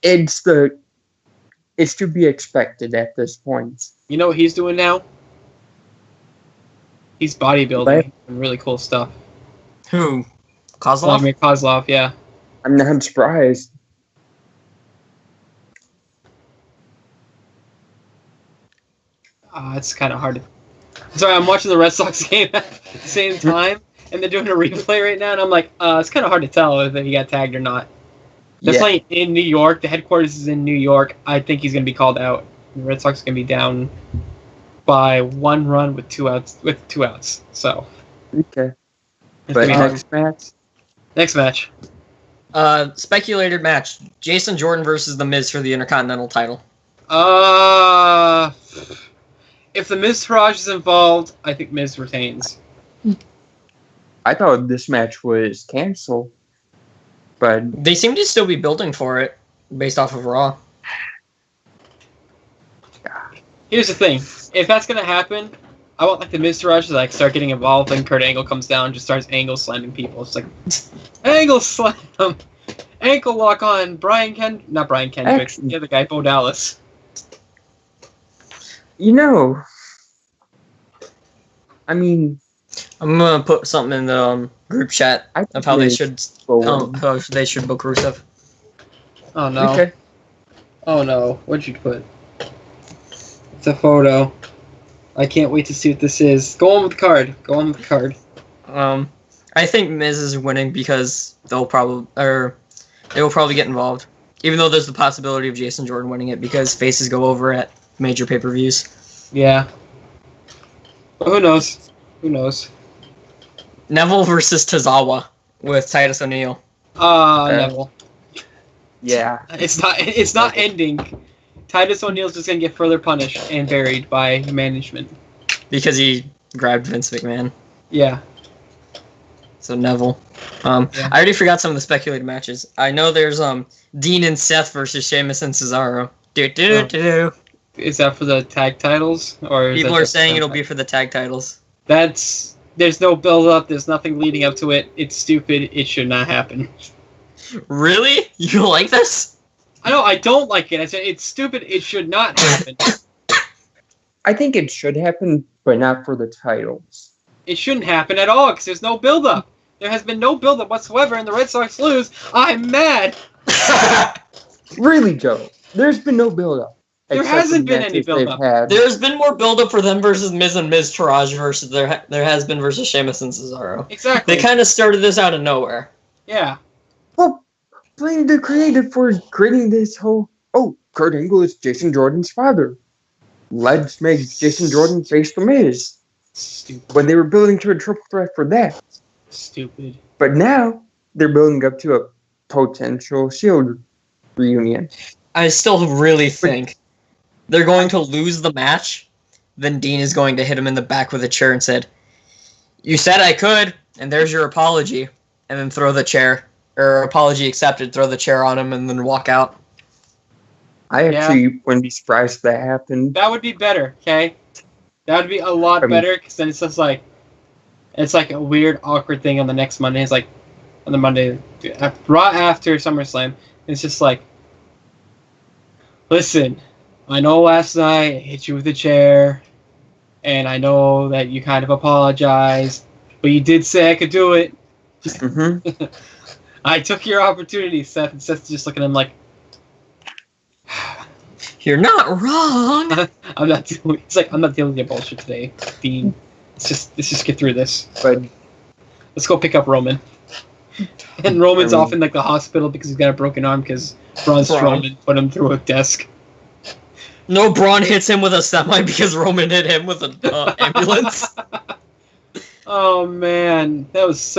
Speaker 3: It's to be expected at this point.
Speaker 2: You know what he's doing now? He's bodybuilding and really cool stuff.
Speaker 4: Who? Kozlov?
Speaker 2: Vladimir Kozlov, yeah.
Speaker 3: I'm not surprised.
Speaker 2: It's kind of hard to... Sorry, I'm watching the Red Sox game at the same time, and they're doing a replay right now, and I'm like, it's kind of hard to tell if he got tagged or not. They're playing in New York. The headquarters is in New York. I think he's going to be called out. The Red Sox are going to be down by 1 run with 2 outs. So.
Speaker 3: Okay. But next match?
Speaker 2: Next match.
Speaker 4: Speculated match. Jason Jordan versus The Miz for the Intercontinental title.
Speaker 2: If the Miz Taraj is involved, I think Miz retains.
Speaker 3: I thought this match was canceled. But
Speaker 4: they seem to still be building for it based off of Raw.
Speaker 2: Here's the thing. If that's going to happen, I want like the Miz Taraj to like start getting involved and Kurt Angle comes down and just starts angle slamming people. It's like, angle slam! Ankle lock on not Brian Kendrick, the other guy, Bo Dallas.
Speaker 3: You know, I mean...
Speaker 4: I'm going to put something in the group chat of how they should book Rusev.
Speaker 2: Oh no.
Speaker 3: Okay.
Speaker 2: Oh no. What'd you put? It's a photo. I can't wait to see what this is. Go on with the card.
Speaker 4: I think Miz is winning because they will probably get involved. Even though there's the possibility of Jason Jordan winning it because faces go over at major pay-per-views.
Speaker 2: Yeah. But who knows? Who knows?
Speaker 4: Neville versus Tozawa with Titus O'Neil.
Speaker 2: Neville.
Speaker 3: Yeah.
Speaker 2: It's not ending. Titus O'Neil's just gonna get further punished and buried by management.
Speaker 4: Because he grabbed Vince McMahon.
Speaker 2: Yeah.
Speaker 4: So Neville. I already forgot some of the speculated matches. I know there's Dean and Seth versus Sheamus and Cesaro. Is
Speaker 2: that for the tag titles? Or
Speaker 4: people are saying it'll be for the tag titles.
Speaker 2: There's no build up, there's nothing leading up to it. It's stupid, it should not happen.
Speaker 4: Really? You don't like this?
Speaker 2: I know, I don't like it. I said it's stupid, it should not happen.
Speaker 3: I think it should happen, but not for the titles.
Speaker 2: It shouldn't happen at all, because there's no build up. There has been no build up whatsoever, and the Red Sox lose. I'm mad!
Speaker 3: Really, Joe? There's been no build up.
Speaker 2: There hasn't been any build-up.
Speaker 4: There's been more build-up for them versus Miz and Miz Taraj versus there has been versus Sheamus and Cesaro.
Speaker 2: Exactly.
Speaker 4: They kind of started this out of nowhere.
Speaker 2: Yeah.
Speaker 3: Well, blame the creative for creating this whole... Oh, Kurt Angle is Jason Jordan's father. Let's make Jason Jordan face the Miz.
Speaker 2: Stupid.
Speaker 3: When they were building to a triple threat for that.
Speaker 2: Stupid.
Speaker 3: But now, they're building up to a potential Shield reunion.
Speaker 4: I still really think... they're going to lose the match, then Dean is going to hit him in the back with a chair and said, "You said I could, and there's your apology," and then throw the chair, or apology accepted, throw the chair on him, and then walk out.
Speaker 3: I actually wouldn't be surprised if that happened.
Speaker 2: That would be better, okay? That would be a lot better, because then it's just like, it's like a weird, awkward thing on the next Monday. It's like, on the Monday, right after SummerSlam, it's just like, listen, I know last night I hit you with a chair, and I know that you kind of apologized, but you did say I could do it.
Speaker 3: Mm-hmm.
Speaker 2: I took your opportunity, Seth, and Seth's just looking at him like,
Speaker 4: "You're not wrong."
Speaker 2: I'm not dealing with your bullshit today, Dean. Let's just get through this.
Speaker 3: But
Speaker 2: let's go pick up Roman. And Roman's off in like the hospital because he's got a broken arm because Braun Strowman put him through a desk.
Speaker 4: No, Braun hits him with a semi because Roman hit him with an ambulance.
Speaker 2: Oh man, that was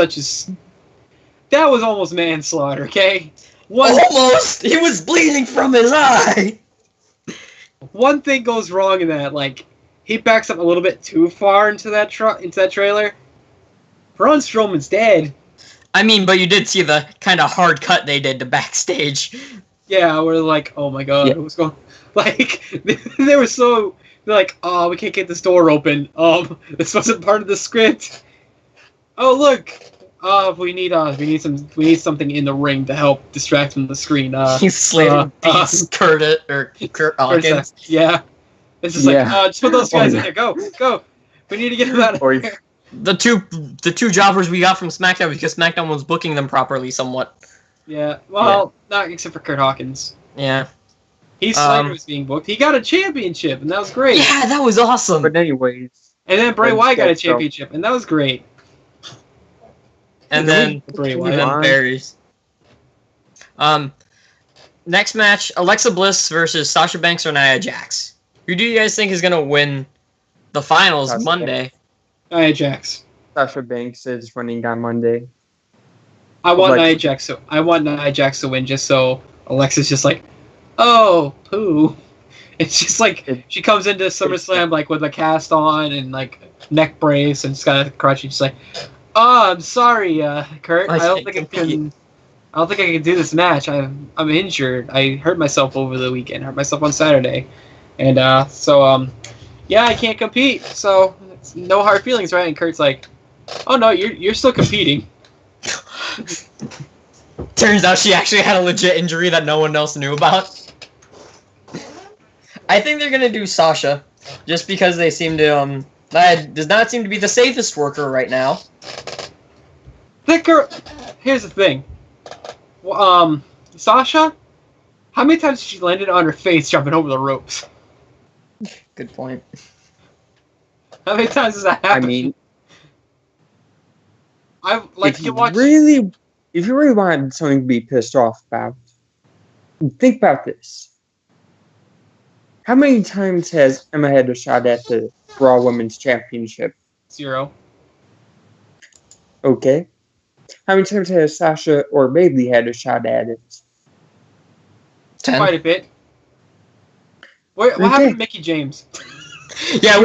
Speaker 2: almost manslaughter. Okay,
Speaker 4: almost. He was bleeding from his eye.
Speaker 2: One thing goes wrong in that, like he backs up a little bit too far into that trailer. Braun Strowman's dead.
Speaker 4: I mean, but you did see the kind of hard cut they did to backstage.
Speaker 2: Yeah, we're like, oh my god, what's going? Like they were so like, oh, we can't get this door open. This wasn't part of the script. Oh look, we need something in the ring to help distract from the screen.
Speaker 4: He's slating Kurt Hawkins.
Speaker 2: Yeah, it's just like, just put those guys in there. Go. We need to get them out of here.
Speaker 4: The two jobbers we got from SmackDown because SmackDown was booking them properly somewhat.
Speaker 2: Yeah, well, not except for Kurt Hawkins.
Speaker 4: Yeah.
Speaker 2: Heath Slater was being booked. He got a championship, and that was great.
Speaker 4: Yeah, that was awesome.
Speaker 3: But anyways.
Speaker 2: And then Bray Wyatt got a championship, and that was great.
Speaker 4: And then
Speaker 2: Bray Wyatt.
Speaker 4: And then Barry's. Next match, Alexa Bliss versus Sasha Banks or Nia Jax. Who do you guys think is gonna win the finals
Speaker 3: Sasha
Speaker 4: Monday?
Speaker 2: Nia Jax.
Speaker 3: Sasha Banks is winning on Monday.
Speaker 2: I want Nia Jax to win just so Alexa's just like, oh, poo. It's just like she comes into SummerSlam like with a cast on and like neck brace and just got a crutch. And she's like, oh, I'm sorry, Kurt. I don't think I can do this match. I'm injured. I hurt myself over the weekend. Hurt myself on Saturday, and yeah, I can't compete. So it's no hard feelings, right? And Kurt's like, oh no, you're still competing.
Speaker 4: Turns out she actually had a legit injury that no one else knew about. I think they're gonna do Sasha, just because they seem to that does not seem to be the safest worker right now.
Speaker 2: That girl. Here's the thing. Sasha, how many times has she landed on her face jumping over the ropes?
Speaker 4: Good point.
Speaker 2: How many times does that happen?
Speaker 3: I mean,
Speaker 2: if you
Speaker 3: really want something to be pissed off about, think about this. How many times has Emma had a shot at the Raw Women's Championship?
Speaker 2: 0.
Speaker 3: Okay. How many times has Sasha or Bayley had a shot at it?
Speaker 4: 10.
Speaker 2: Quite a bit. What happened to Mickie James?
Speaker 4: Yeah,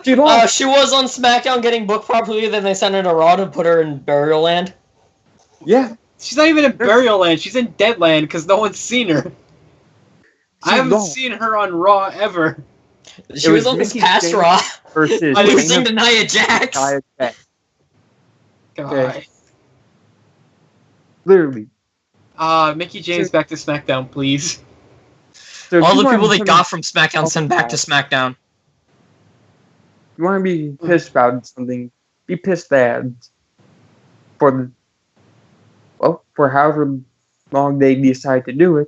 Speaker 3: She lost.
Speaker 4: she was on SmackDown getting booked properly, then they sent her to Raw to put her in Burial Land.
Speaker 3: Yeah.
Speaker 2: She's not even in Burial Land. She's in Deadland because no one's seen her. I haven't seen her on Raw ever.
Speaker 4: She was on this past Raw.
Speaker 3: Versus
Speaker 4: losing to Nia Jax.
Speaker 2: God.
Speaker 3: Okay. Literally.
Speaker 2: Mickie James back to SmackDown, please.
Speaker 3: So
Speaker 4: all the people they got from SmackDown send back to SmackDown.
Speaker 3: You want to be pissed about something, be pissed that for however long they decide to do it,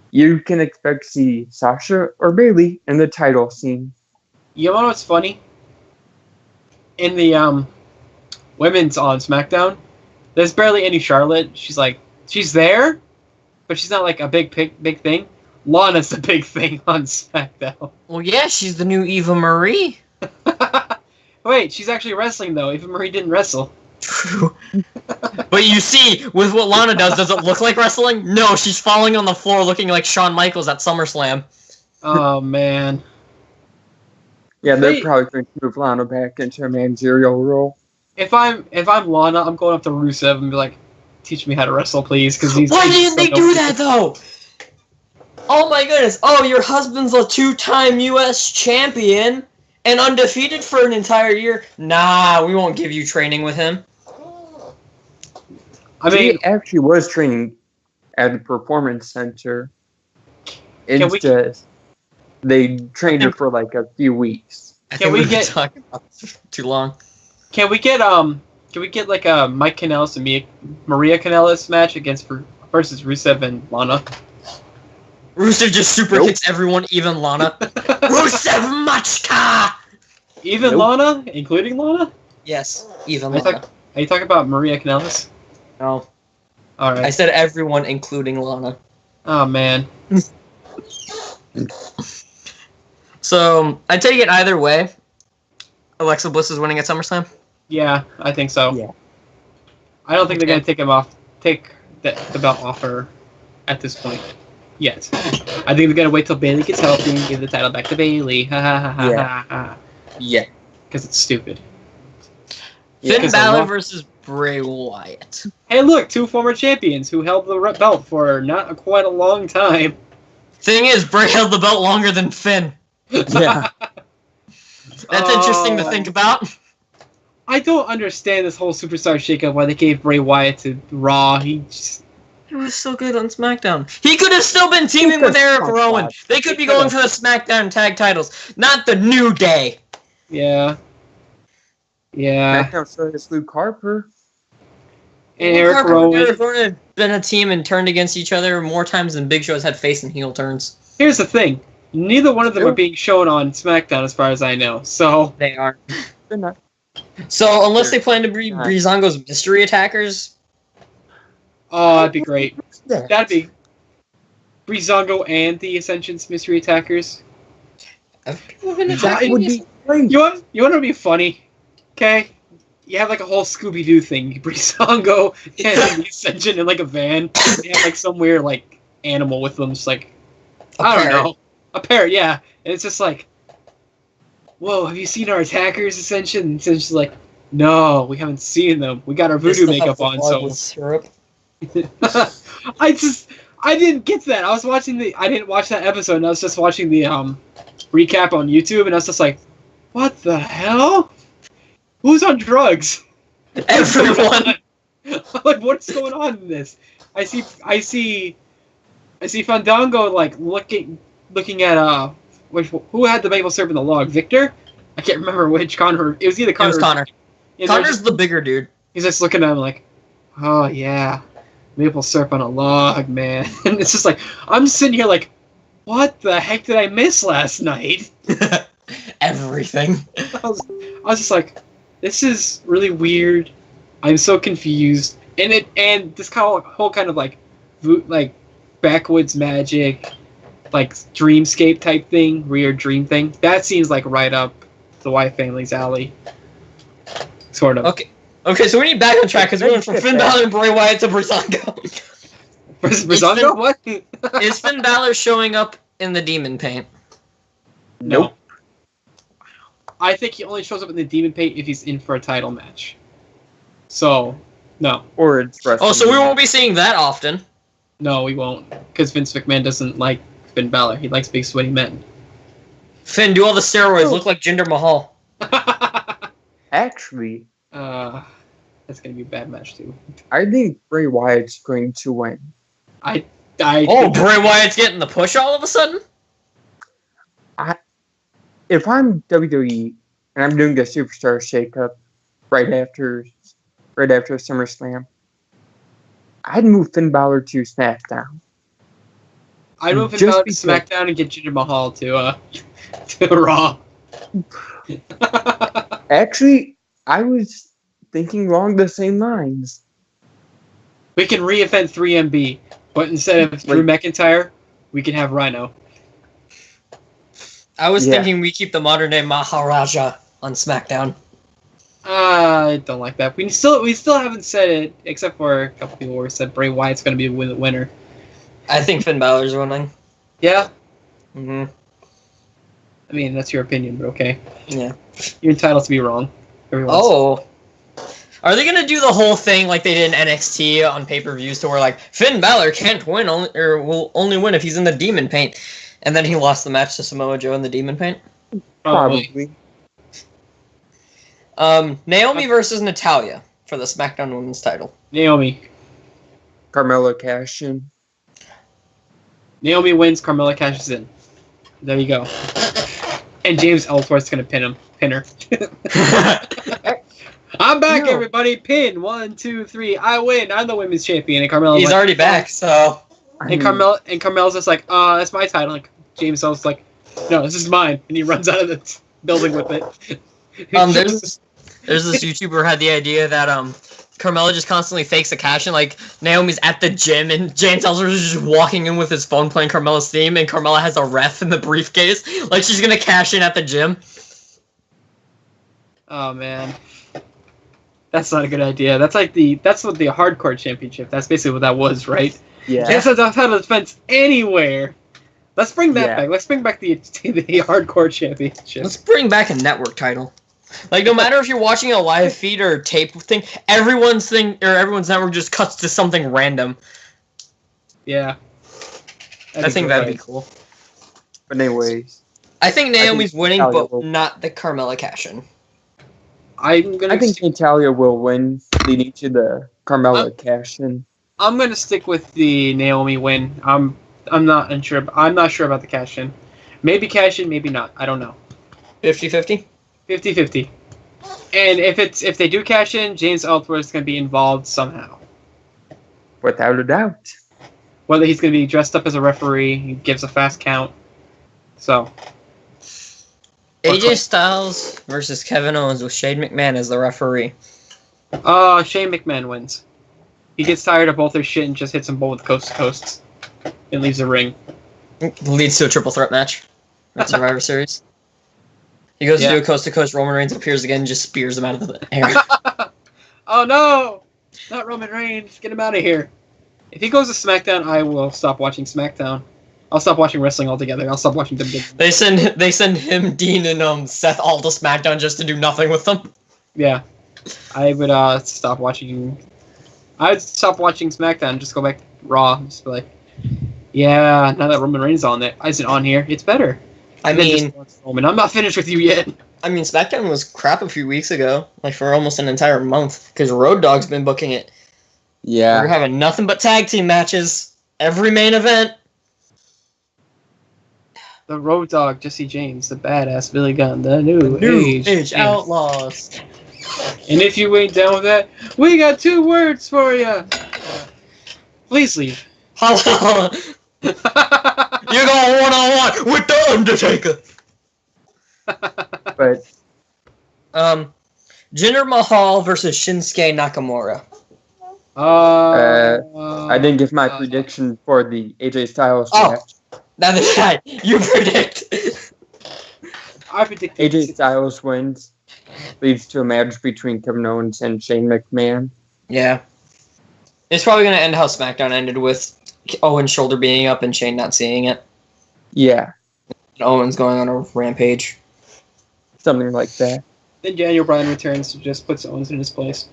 Speaker 3: you can expect to see Sasha or Bayley in the title scene.
Speaker 2: You know what's funny? In the women's on SmackDown, there's barely any Charlotte. She's there, but she's not like a big thing. Lana's the big thing on SmackDown.
Speaker 4: Well, yeah, she's the new Eva Marie.
Speaker 2: Wait, she's actually wrestling though. Eva Marie didn't wrestle.
Speaker 4: True. But you see, with what Lana does it look like wrestling? No, she's falling on the floor looking like Shawn Michaels at SummerSlam.
Speaker 2: Oh man.
Speaker 3: Yeah, they're probably going to move Lana back into a managerial role.
Speaker 2: If I'm Lana, I'm going up to Rusev and be like, teach me how to wrestle, please.
Speaker 4: Why didn't they do that though? Oh my goodness! Oh, your husband's a 2-time U.S. champion and undefeated for an entire year. Nah, we won't give you training with him.
Speaker 3: I mean, he actually was training at the Performance Center. It's just they trained her for like a few weeks.
Speaker 2: Can we get
Speaker 4: talking about too long?
Speaker 2: Can we get like a Mike Kanellis and Maria Kanellis match versus Rusev and Lana?
Speaker 4: Rusev just super kicks everyone, even Lana. Rusev Machka!
Speaker 2: Even Lana? Including Lana?
Speaker 4: Yes, even Lana.
Speaker 2: Are you talking about Maria Kanellis?
Speaker 4: No.
Speaker 2: Alright.
Speaker 4: I said everyone, including Lana.
Speaker 2: Oh, man.
Speaker 4: So, I take it either way. Alexa Bliss is winning at SummerSlam?
Speaker 2: Yeah, I think so.
Speaker 3: Yeah.
Speaker 2: I don't think they're going to take the belt off her at this point. Yet. I think they're going to wait till Bayley gets healthy and give the title back to Bayley. Ha ha ha ha ha.
Speaker 3: Yeah.
Speaker 2: Because it's stupid.
Speaker 4: Finn Balor versus Bray Wyatt.
Speaker 2: Hey, look, 2 former champions who held the belt for not quite a long time.
Speaker 4: Thing is, Bray held the belt longer than Finn.
Speaker 3: Yeah.
Speaker 4: That's interesting to think about.
Speaker 2: I don't understand this whole superstar shakeup why they gave Bray Wyatt to Raw. He
Speaker 4: was so good on SmackDown. He could have still been teaming with Eric Rowan. They could be going for the SmackDown tag titles, not the New Day.
Speaker 2: Yeah. Yeah.
Speaker 3: SmackDown still has Luke Harper.
Speaker 2: and Eric
Speaker 4: Eric
Speaker 2: Rowan.
Speaker 4: Rowan have been a team and turned against each other more times than Big Show has had face and heel turns.
Speaker 2: Here's the thing: neither one of them
Speaker 3: True.
Speaker 2: are being shown on SmackDown, as far as I know. So
Speaker 4: They are.
Speaker 3: They're not.
Speaker 4: So unless they plan to be Breezango's mystery attackers,
Speaker 2: oh, that'd be great.
Speaker 3: Yeah.
Speaker 2: That'd be Breezango and the Ascension's mystery attackers.
Speaker 4: people have been
Speaker 3: That
Speaker 4: attacking
Speaker 3: would
Speaker 4: these-
Speaker 3: be great.
Speaker 2: You want to be funny? Okay, you have like a whole Scooby Doo thing. Breezango and the Ascension in like a van. They have like some weird like animal with them, just like I don't
Speaker 4: parrot.
Speaker 2: know, a parrot. Yeah, and it's just like, whoa, have you seen our attackers, Ascension? And Ascension's like, no, we haven't seen them. We got our
Speaker 4: They
Speaker 2: voodoo
Speaker 4: still have
Speaker 2: makeup
Speaker 4: the
Speaker 2: on,
Speaker 4: blood
Speaker 2: so
Speaker 4: with syrup.
Speaker 2: I didn't get that. I didn't watch that episode, and I was just watching the recap on YouTube, and I was just like, what the hell? Who's on drugs?
Speaker 4: Everyone.
Speaker 2: Like, what's going on in this? I see Fandango like looking at who had the maple syrup in the log? Victor? I can't remember which Connor. It was either Connor.
Speaker 4: It was Connor.
Speaker 2: Yeah,
Speaker 4: Connor's the bigger dude.
Speaker 2: He's just looking at him like, oh yeah, maple syrup on a log, man. And it's just like, I'm sitting here like, what the heck did I miss last night?
Speaker 4: Everything.
Speaker 2: I was just like, this is really weird. I'm so confused. And this whole kind of like backwoods magic, like dreamscape type thing, weird dream thing. That seems like right up the Wyatt family's alley. Sort of.
Speaker 4: Okay, so we need back on track because we went from Finn Balor and Bray Wyatt to Breezango.
Speaker 2: Breezango? What?
Speaker 4: Is Finn Balor showing up in the demon paint?
Speaker 2: No. I think he only shows up in the Demon Paint if he's in for a title match. So, no.
Speaker 3: Or it's
Speaker 4: Oh, so we won't be seeing that often.
Speaker 2: No, we won't. Because Vince McMahon doesn't like Finn Balor. He likes big, sweaty men.
Speaker 4: Finn, do all the steroids. Look like Jinder Mahal.
Speaker 3: Actually,
Speaker 2: that's going to be a bad match, too.
Speaker 3: I think Bray Wyatt's going to win.
Speaker 2: I
Speaker 4: Oh, Bray Wyatt's getting the push all of a sudden?
Speaker 3: If I'm WWE and I'm doing a superstar shakeup right after SummerSlam, I'd move Finn Balor to SmackDown.
Speaker 2: I'd move Finn
Speaker 3: Just
Speaker 2: Balor to
Speaker 3: because-
Speaker 2: SmackDown and get Jinder Mahal to Raw.
Speaker 3: Actually, I was thinking along the same lines.
Speaker 2: We can reinvent 3MB, but instead of Drew McIntyre, we can have Rhino.
Speaker 4: I was
Speaker 3: Yeah.
Speaker 4: thinking we keep the modern day Maharaja on SmackDown.
Speaker 2: I don't like that. We still haven't said it, except for a couple people who said Bray Wyatt's going to be the winner.
Speaker 4: I think Finn Balor's winning.
Speaker 2: Yeah?
Speaker 4: Mm-hmm.
Speaker 2: I mean, that's your opinion, but okay.
Speaker 4: Yeah.
Speaker 2: You're entitled to be wrong. Every once.
Speaker 4: Oh. Are they gonna do the whole thing like they did in NXT on pay-per-views to where like Finn Balor can't win will only win if he's in the demon paint, and then he lost the match to Samoa Joe in the demon paint?
Speaker 2: Probably.
Speaker 4: Naomi versus Natalya for the SmackDown Women's title.
Speaker 2: Naomi.
Speaker 3: Carmella cash in.
Speaker 2: Naomi wins, Carmella cashes in. There you go. And James Ellsworth's going to pin her. I'm back,
Speaker 3: No.
Speaker 2: everybody. Pin. 1, 2, 3. I win. I'm the women's champion. And Carmella's
Speaker 4: He's
Speaker 2: like,
Speaker 4: already back, so
Speaker 2: And Carmella's just like, that's my title. Like, James Ellsworth's like, no, this is mine. And he runs out of the building with it.
Speaker 4: there's this YouTuber who had the idea that Carmella just constantly fakes a cash in, like Naomi's at the gym and James Ellsworth is just walking in with his phone playing Carmella's theme, and Carmella has a ref in the briefcase, like she's gonna cash in at the gym.
Speaker 2: Oh man, that's not a good idea. That's what the hardcore championship. That's basically what that was, right?
Speaker 3: Yeah.
Speaker 2: That's a title defense anywhere. Let's bring that
Speaker 3: Yeah.
Speaker 2: back. Let's bring back the hardcore championship.
Speaker 4: Let's bring back a network title. Like, no matter if you're watching a live feed or a tape thing, everyone's network just cuts to something random.
Speaker 2: Yeah.
Speaker 4: I think that'd be cool.
Speaker 3: But anyways,
Speaker 4: I think Naomi's winning,
Speaker 3: Natalya
Speaker 4: but
Speaker 3: will-
Speaker 4: not the Carmella cash-in.
Speaker 3: I think Natalya will win, leading to the Carmella cash in.
Speaker 2: I'm gonna stick with the Naomi win. I'm not unsure. I'm not sure about the cash in. Maybe cash in, maybe not. I don't know.
Speaker 4: 50-50?
Speaker 2: 50-50. And if they do cash in, James Ellsworth is gonna be involved somehow.
Speaker 3: Without a doubt.
Speaker 2: Whether he's going to be dressed up as a referee, he gives a fast count. So.
Speaker 4: AJ Styles versus Kevin Owens with Shane McMahon as the referee.
Speaker 2: Shane McMahon wins. He gets tired of both their shit and just hits them both with coast to coasts. And leaves the ring.
Speaker 4: Leads to a triple threat match at Survivor Series. He goes to do a coast to coast. Roman Reigns appears again and just spears him out of the air.
Speaker 2: Oh no! Not Roman Reigns. Get him out of here. If he goes to SmackDown, I will stop watching SmackDown. I'll stop watching wrestling altogether. I'll stop watching WWE.
Speaker 4: They send him, Dean, and Seth all to SmackDown just to do nothing with them.
Speaker 2: Yeah. I would stop watching. I'd stop watching SmackDown and just go back to Raw. Just be like, yeah, now that Roman Reigns isn't on here, it's better.
Speaker 4: I mean,
Speaker 2: Roman, I'm not finished with you yet.
Speaker 4: I mean, SmackDown was crap a few weeks ago, like for almost an entire month, because Road Dogg's been booking it.
Speaker 3: Yeah.
Speaker 4: We're having nothing but tag team matches every main event.
Speaker 2: The Road Dogg, Jesse James, the badass Billy Gunn, the new age
Speaker 4: Outlaws.
Speaker 2: And if you ain't down with that, we got 2 words for you. Please leave.
Speaker 4: You're going one-on-one with the Undertaker.
Speaker 3: But
Speaker 4: Jinder Mahal versus Shinsuke Nakamura.
Speaker 3: I didn't give my prediction for the AJ Styles match.
Speaker 4: That's right. You predict.
Speaker 2: I predict
Speaker 3: AJ Styles wins, leads to a match between Kevin Owens and Shane McMahon.
Speaker 4: Yeah. It's probably going to end how SmackDown ended with Owens' shoulder being up and Shane not seeing it.
Speaker 3: Yeah.
Speaker 4: And Owens going on a rampage.
Speaker 3: Something like that.
Speaker 2: Then Daniel Bryan returns and just puts Owens in his place.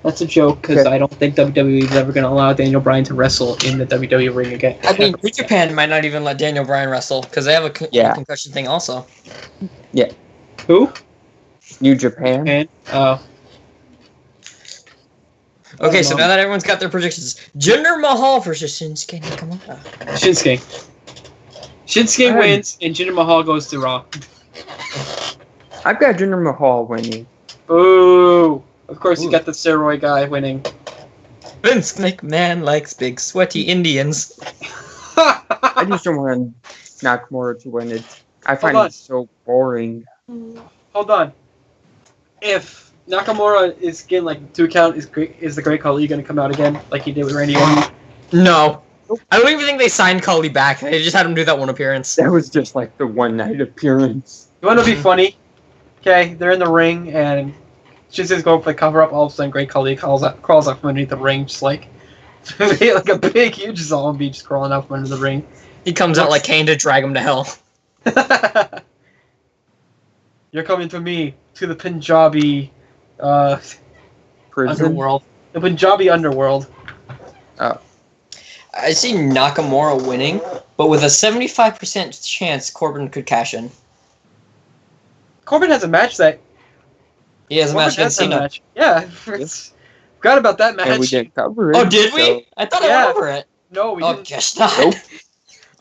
Speaker 2: That's a joke, because I don't think WWE is ever going to allow Daniel Bryan to wrestle in the WWE ring again.
Speaker 4: I mean, New Japan might not even let Daniel Bryan wrestle, because they have a concussion thing also.
Speaker 3: Yeah.
Speaker 2: Who?
Speaker 3: New Japan.
Speaker 2: Oh.
Speaker 4: Okay, so now that everyone's got their predictions, Jinder Mahal versus Shinsuke Nakamura.
Speaker 2: Shinsuke wins, and Jinder Mahal goes to Raw.
Speaker 3: I've got Jinder Mahal winning.
Speaker 2: Ooh. Of course, you got the steroid guy winning.
Speaker 4: Vince McMahon likes big, sweaty Indians.
Speaker 3: I just don't want Nakamura to win it. I find it so boring.
Speaker 2: Hold on. If Nakamura is getting like 2 count, is the Great Khali going to come out again like he did with Randy Orton?
Speaker 4: No. I don't even think they signed Khali back. They just had him do that one appearance.
Speaker 3: That was just like the one-night appearance.
Speaker 2: You want to be funny? Okay, they're in the ring and Shinsuke's going for the cover up. All of a sudden, Great Khali crawls out from underneath the ring, just like like a big, huge zombie just crawling out from under the ring.
Speaker 4: He comes out like Kane to drag him to hell.
Speaker 2: You're coming to me, to the Punjabi underworld. The Punjabi underworld.
Speaker 3: Oh.
Speaker 4: I see Nakamura winning, but with a 75% chance Corbin could cash in.
Speaker 2: Corbin has a match that...
Speaker 4: He has a match against Cena.
Speaker 2: Yeah. Forgot about that match.
Speaker 3: And we didn't cover it.
Speaker 4: Oh, did we? I thought I went over it.
Speaker 2: No, we didn't.
Speaker 4: Oh, guess not.
Speaker 3: Nope.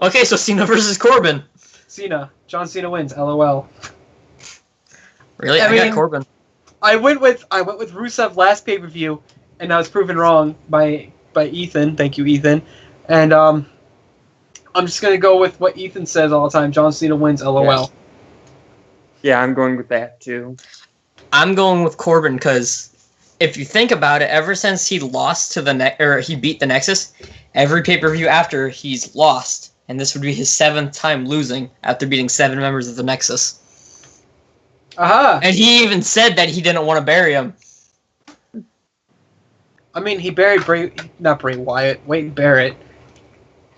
Speaker 4: Okay, so Cena versus Corbin.
Speaker 2: Cena. John Cena wins. LOL.
Speaker 4: Really? I got Corbin.
Speaker 2: I went with Rusev last pay-per-view, and I was proven wrong by Ethan. Thank you, Ethan. And I'm just gonna go with what Ethan says all the time. John Cena wins. LOL.
Speaker 3: Yeah, I'm going with that too.
Speaker 4: I'm going with Corbin because if you think about it, ever since he lost to he beat the Nexus, every pay-per-view after he's lost, and this would be his 7th time losing after beating 7 members of the Nexus.
Speaker 2: Aha!
Speaker 4: And he even said that he didn't want to bury him.
Speaker 2: I mean, he buried not Bray Wyatt, Wade Barrett.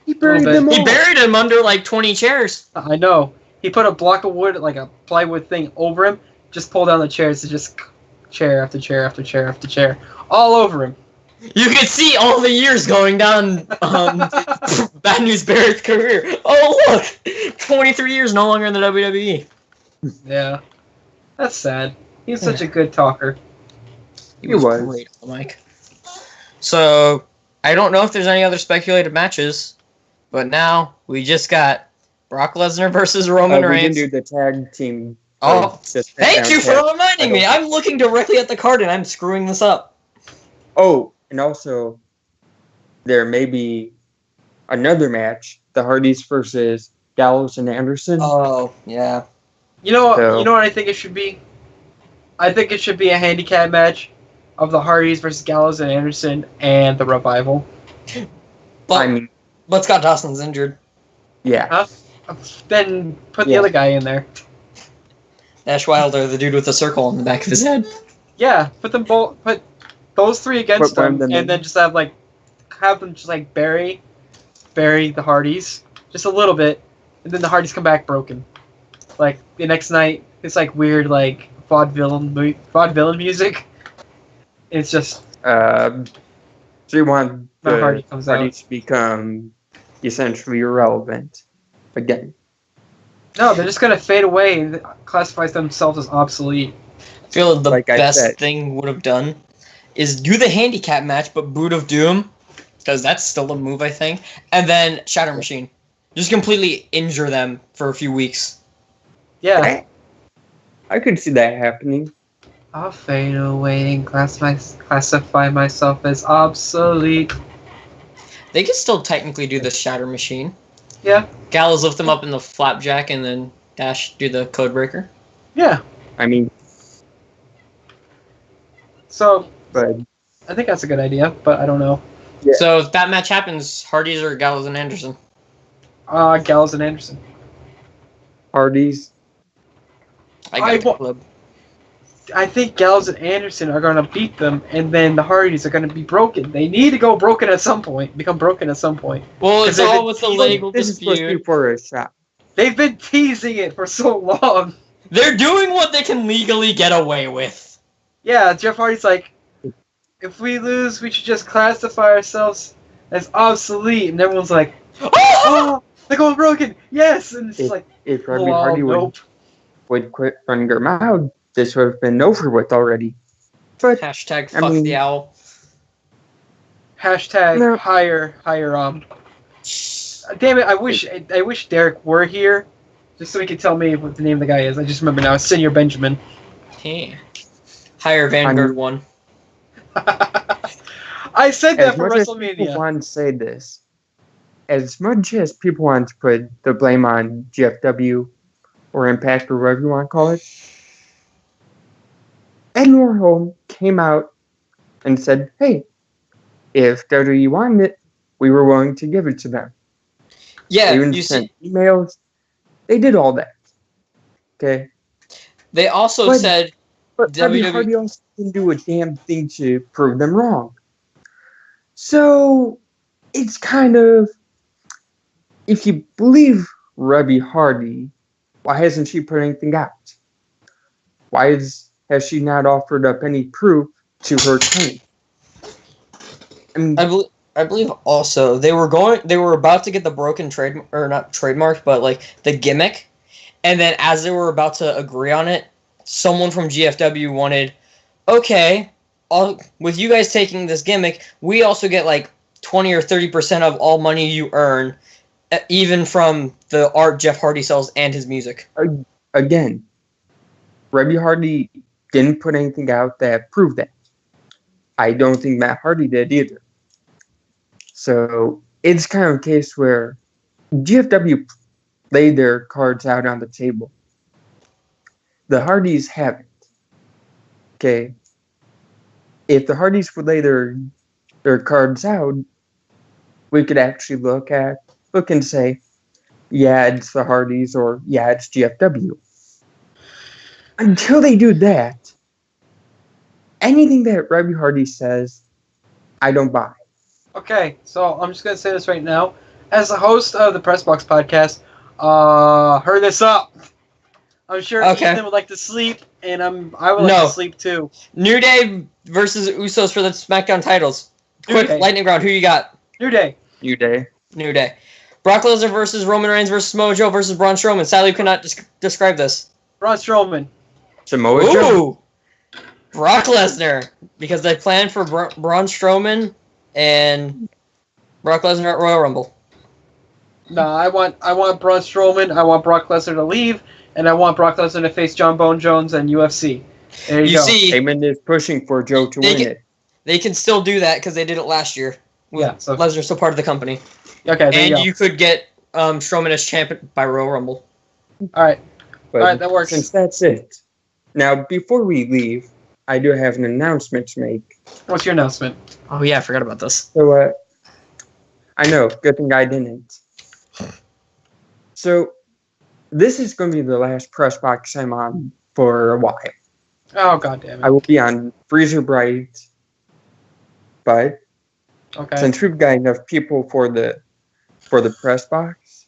Speaker 3: He buried them all.
Speaker 4: He buried him under like 20 chairs.
Speaker 2: I know. He put a block of wood, like a plywood thing, over him. Just pull down the chairs to just chair after chair after chair after chair, all over him.
Speaker 4: You can see all the years going down Bad News Barrett's career. Oh look, 23 years no longer in the WWE.
Speaker 2: Yeah, that's sad. He's such a good talker.
Speaker 4: He was great on the mic. So I don't know if there's any other speculated matches, but now we just got Brock Lesnar versus Roman Reigns.
Speaker 3: We can do the tag team.
Speaker 4: Oh, thank you for reminding me. I'm looking directly at the card and I'm screwing this up.
Speaker 3: Oh, And also, there may be another match, the Hardys versus Gallows and Anderson.
Speaker 4: Oh, yeah.
Speaker 2: You know
Speaker 3: So-
Speaker 2: what I think it should be? I think it should be a handicap match of the Hardys versus Gallows and Anderson and the Revival.
Speaker 4: But,
Speaker 3: I mean,
Speaker 4: but Scott Dawson's injured.
Speaker 3: yeah.
Speaker 2: Then put the
Speaker 3: Yeah.
Speaker 2: other guy in there.
Speaker 4: Ash Wilder, the dude with the circle on the back of his head.
Speaker 2: Yeah, put those three against
Speaker 3: Put one
Speaker 2: them,
Speaker 3: of them
Speaker 2: and
Speaker 3: in.
Speaker 2: then just have them just like bury the Hardys just a little bit, and then the Hardys come back broken. Like the next night, it's like weird like vaudevillain music. It's just
Speaker 3: So you want
Speaker 2: the
Speaker 3: the
Speaker 2: Hardy comes out.
Speaker 3: Hardys to become essentially irrelevant again.
Speaker 2: No, they're just gonna fade away and classify themselves as obsolete.
Speaker 4: I feel the
Speaker 3: Like I
Speaker 4: best
Speaker 3: said.
Speaker 4: thing would have done is do the handicap match, but Boot of Doom, because that's still a move, I think, and then Shatter Machine. Just completely injure them for a few weeks.
Speaker 2: Yeah,
Speaker 3: I could see that happening.
Speaker 2: I'll fade away and classify myself as obsolete.
Speaker 4: They could still technically do the Shatter Machine.
Speaker 2: Yeah,
Speaker 4: Gallows lift them up in the flapjack, and then Dash do the Codebreaker.
Speaker 2: yeah.
Speaker 3: I mean,
Speaker 2: So
Speaker 3: but
Speaker 2: I think that's a good idea, but I don't know.
Speaker 3: Yeah.
Speaker 4: So if that match happens, Hardys or Gallows and Anderson?
Speaker 2: Gallows and Anderson.
Speaker 3: Hardys,
Speaker 4: I got
Speaker 2: I
Speaker 4: the
Speaker 2: wa-
Speaker 4: club.
Speaker 2: I think Gallows and Anderson are gonna beat them, and then the Hardys are gonna be broken. They need to go broken at some point. Become broken at some point.
Speaker 4: Well,
Speaker 2: 'Cause
Speaker 4: it's
Speaker 2: they've
Speaker 4: all
Speaker 2: been
Speaker 4: with the
Speaker 2: teasing-
Speaker 4: legal
Speaker 3: this is supposed to be
Speaker 4: dispute.
Speaker 3: for a shot.
Speaker 2: They've been teasing it for so long.
Speaker 4: They're doing what they can legally get away with.
Speaker 2: Yeah, Jeff Hardy's like, if we lose, we should just classify ourselves as obsolete, and everyone's like, oh, they're going broken. Yes, and it's just like,
Speaker 3: If Robbie
Speaker 2: well,
Speaker 3: Hardy
Speaker 2: nope.
Speaker 3: would quit running their mouth, this would have been over with already. But
Speaker 4: Hashtag
Speaker 3: I
Speaker 4: fuck
Speaker 3: mean-
Speaker 4: the owl.
Speaker 2: Hashtag
Speaker 3: No.
Speaker 2: hire damn it, I wish Derek were here, just so he could tell me what the name of the guy is. I just remember now, it's Senior Benjamin.
Speaker 4: Hey. Hire Vanguard 1.
Speaker 2: I said that
Speaker 3: as
Speaker 2: for
Speaker 3: much as people
Speaker 2: WrestleMania.
Speaker 3: want to say this, as much as people want to put the blame on GFW or Impact or whatever you want to call it, Ed Norholm came out and said, hey, if WWE wanted it, we were willing to give it to them.
Speaker 4: Yeah,
Speaker 3: They even
Speaker 4: you
Speaker 3: sent
Speaker 4: see,
Speaker 3: emails. They did all that. Okay?
Speaker 4: they also
Speaker 3: But-
Speaker 4: said
Speaker 3: But Robbie
Speaker 4: WWE
Speaker 3: Hardy also didn't do a damn thing to prove them wrong. So it's kind of, if you believe Robbie Hardy, why hasn't she put anything out? Has she not offered up any proof to her claim? I mean,
Speaker 4: I believe also they were about to get the broken trade, or not trademark, but like the gimmick, and then as they were about to agree on it, someone from GFW wanted, okay, with you guys taking this gimmick, we also get like 20 or 30% of all money you earn, even from the art Jeff Hardy sells and his music.
Speaker 3: again, Robbie Hardy didn't put anything out that proved that. I don't think Matt Hardy did either. So it's kind of a case where GFW laid their cards out on the table. The Hardys haven't. Okay. If the Hardys would lay their cards out, we could actually look and say, yeah, it's the Hardys, or yeah, it's GFW. Until they do that, anything that Robbie Hardy says, I don't buy.
Speaker 2: Okay, so I'm just gonna say this right now. As a host of the Press Box podcast, hurry this up. I'm sure
Speaker 4: Okay.
Speaker 2: Ethan would like to sleep, and I would like
Speaker 4: No.
Speaker 2: to sleep too.
Speaker 4: New Day versus Usos for the SmackDown titles.
Speaker 2: New
Speaker 4: Quick,
Speaker 2: Day.
Speaker 4: lightning round. Who you got?
Speaker 2: New Day.
Speaker 3: New Day.
Speaker 4: New Day. Brock Lesnar versus Roman Reigns versus Samoa Joe versus Braun Strowman. Sadly, you cannot describe this.
Speaker 2: Braun Strowman.
Speaker 3: Samoa Joe.
Speaker 4: Ooh! Brock Lesnar. Because they planned for Braun Strowman and Brock Lesnar at Royal Rumble.
Speaker 2: No, I want Braun Strowman. I want Brock Lesnar to leave, and I want Brock Lesnar to face John Bone Jones and UFC. There you
Speaker 4: You
Speaker 2: go.
Speaker 4: see,
Speaker 3: Heyman is pushing for Joe to
Speaker 4: They
Speaker 3: win
Speaker 4: get-
Speaker 3: it.
Speaker 4: They can still do that because they did it last year.
Speaker 2: Yeah, so
Speaker 4: Lesnar's still part of the company.
Speaker 2: okay, there
Speaker 4: And
Speaker 2: you
Speaker 4: you could get Strowman as champion by Royal Rumble.
Speaker 2: go. All right,
Speaker 3: But
Speaker 2: Alright, that works.
Speaker 3: Since that's it. Now, before we leave, I do have an announcement to make.
Speaker 2: what's your announcement?
Speaker 4: Oh yeah, I forgot about this.
Speaker 3: So, I know, good thing I didn't. So, this is going to be the last press box I'm on for a while.
Speaker 2: Oh god damn it.
Speaker 3: I will be on Freezer Bright, but
Speaker 2: Okay.
Speaker 3: since we've got enough people for the press box,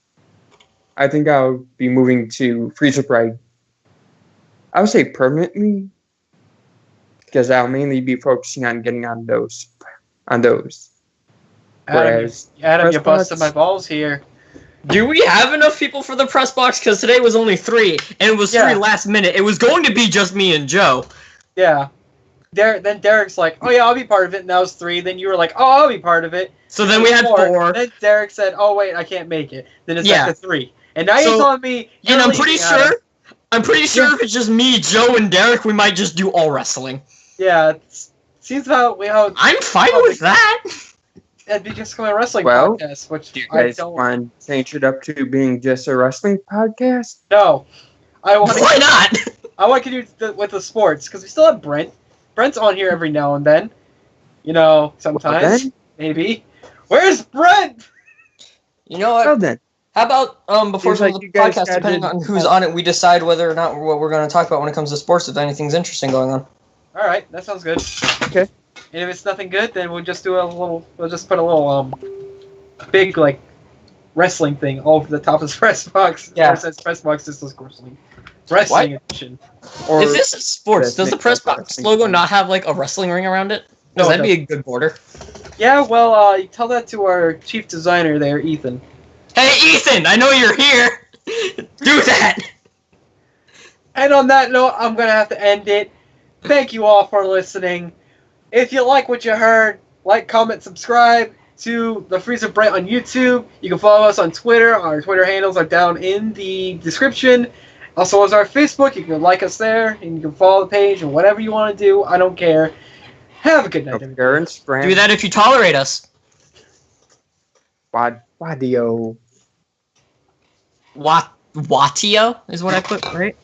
Speaker 3: I think I'll be moving to Freezer Bright. I would say permanently, because I'll mainly be focusing on getting on those. Whereas
Speaker 2: Adam,
Speaker 3: press
Speaker 2: you busted
Speaker 3: box-
Speaker 2: my balls here.
Speaker 4: Do we have enough people for the press box? Because today was only 3, and it was 3 last minute. It was going to be just me and Joe.
Speaker 2: Yeah. Then Derek's like, oh yeah, I'll be part of it, and that was 3. Then you were like, oh, I'll be part of it.
Speaker 4: So then we had 4.
Speaker 2: Then Derek said, oh wait, I can't make it. Then it's
Speaker 4: Yeah.
Speaker 2: back to 3. And now you're telling me you're
Speaker 4: And I'm
Speaker 2: leaving,
Speaker 4: pretty
Speaker 2: Adam.
Speaker 4: sure if it's just me, Joe, and Derek, we might just do all wrestling.
Speaker 2: Yeah, it seems how
Speaker 4: I'm fine with that.
Speaker 2: it'd be just a wrestling
Speaker 3: Well,
Speaker 2: podcast, which
Speaker 3: do you
Speaker 2: I
Speaker 3: guys
Speaker 2: don't
Speaker 3: want to change it up to being just a wrestling podcast?
Speaker 2: know. I want
Speaker 4: Why not?
Speaker 2: I want to do with the sports because we still have Brent. Brent's on here every now and then. You know, sometimes
Speaker 3: Well, then,
Speaker 2: maybe. Where's Brent?
Speaker 4: You know what?
Speaker 3: well then.
Speaker 4: How about before
Speaker 3: Seems like
Speaker 4: the
Speaker 3: you guys
Speaker 4: podcast,
Speaker 3: had
Speaker 4: depending
Speaker 3: to-
Speaker 4: on who's on it, we decide whether or not what we're going to talk about when it comes to sports, if anything's interesting going on.
Speaker 2: All right, that sounds good.
Speaker 3: Okay.
Speaker 2: And if it's nothing good, then we'll just do a little. We'll just put a little big like wrestling thing over the top of the press box.
Speaker 4: Yeah.
Speaker 2: Where it says press box. This is wrestling edition.
Speaker 3: Or
Speaker 4: If this is sports,
Speaker 3: Let's
Speaker 4: does the
Speaker 3: make
Speaker 4: press
Speaker 3: that
Speaker 4: box
Speaker 3: wrestling
Speaker 4: logo
Speaker 3: fun.
Speaker 4: not have like a wrestling ring around it?
Speaker 2: No,
Speaker 4: Because
Speaker 2: it
Speaker 4: that'd be a good border.
Speaker 2: Yeah, well, you tell that to our chief designer there, Ethan.
Speaker 4: Hey, Ethan, I know you're here. Do that.
Speaker 2: And on that note, I'm gonna have to end it. Thank you all for listening. If you like what you heard, like, comment, subscribe to the Freezer Bright on YouTube. You can follow us on Twitter. Our Twitter handles are down in the description. Also, as our Facebook, you can like us there, and you can follow the page and whatever you want to do. I don't care. Have a good night, everybody.
Speaker 3: Your Instagram.
Speaker 4: Do that if you tolerate us.
Speaker 3: Wadio.
Speaker 4: Watio is what I put, right?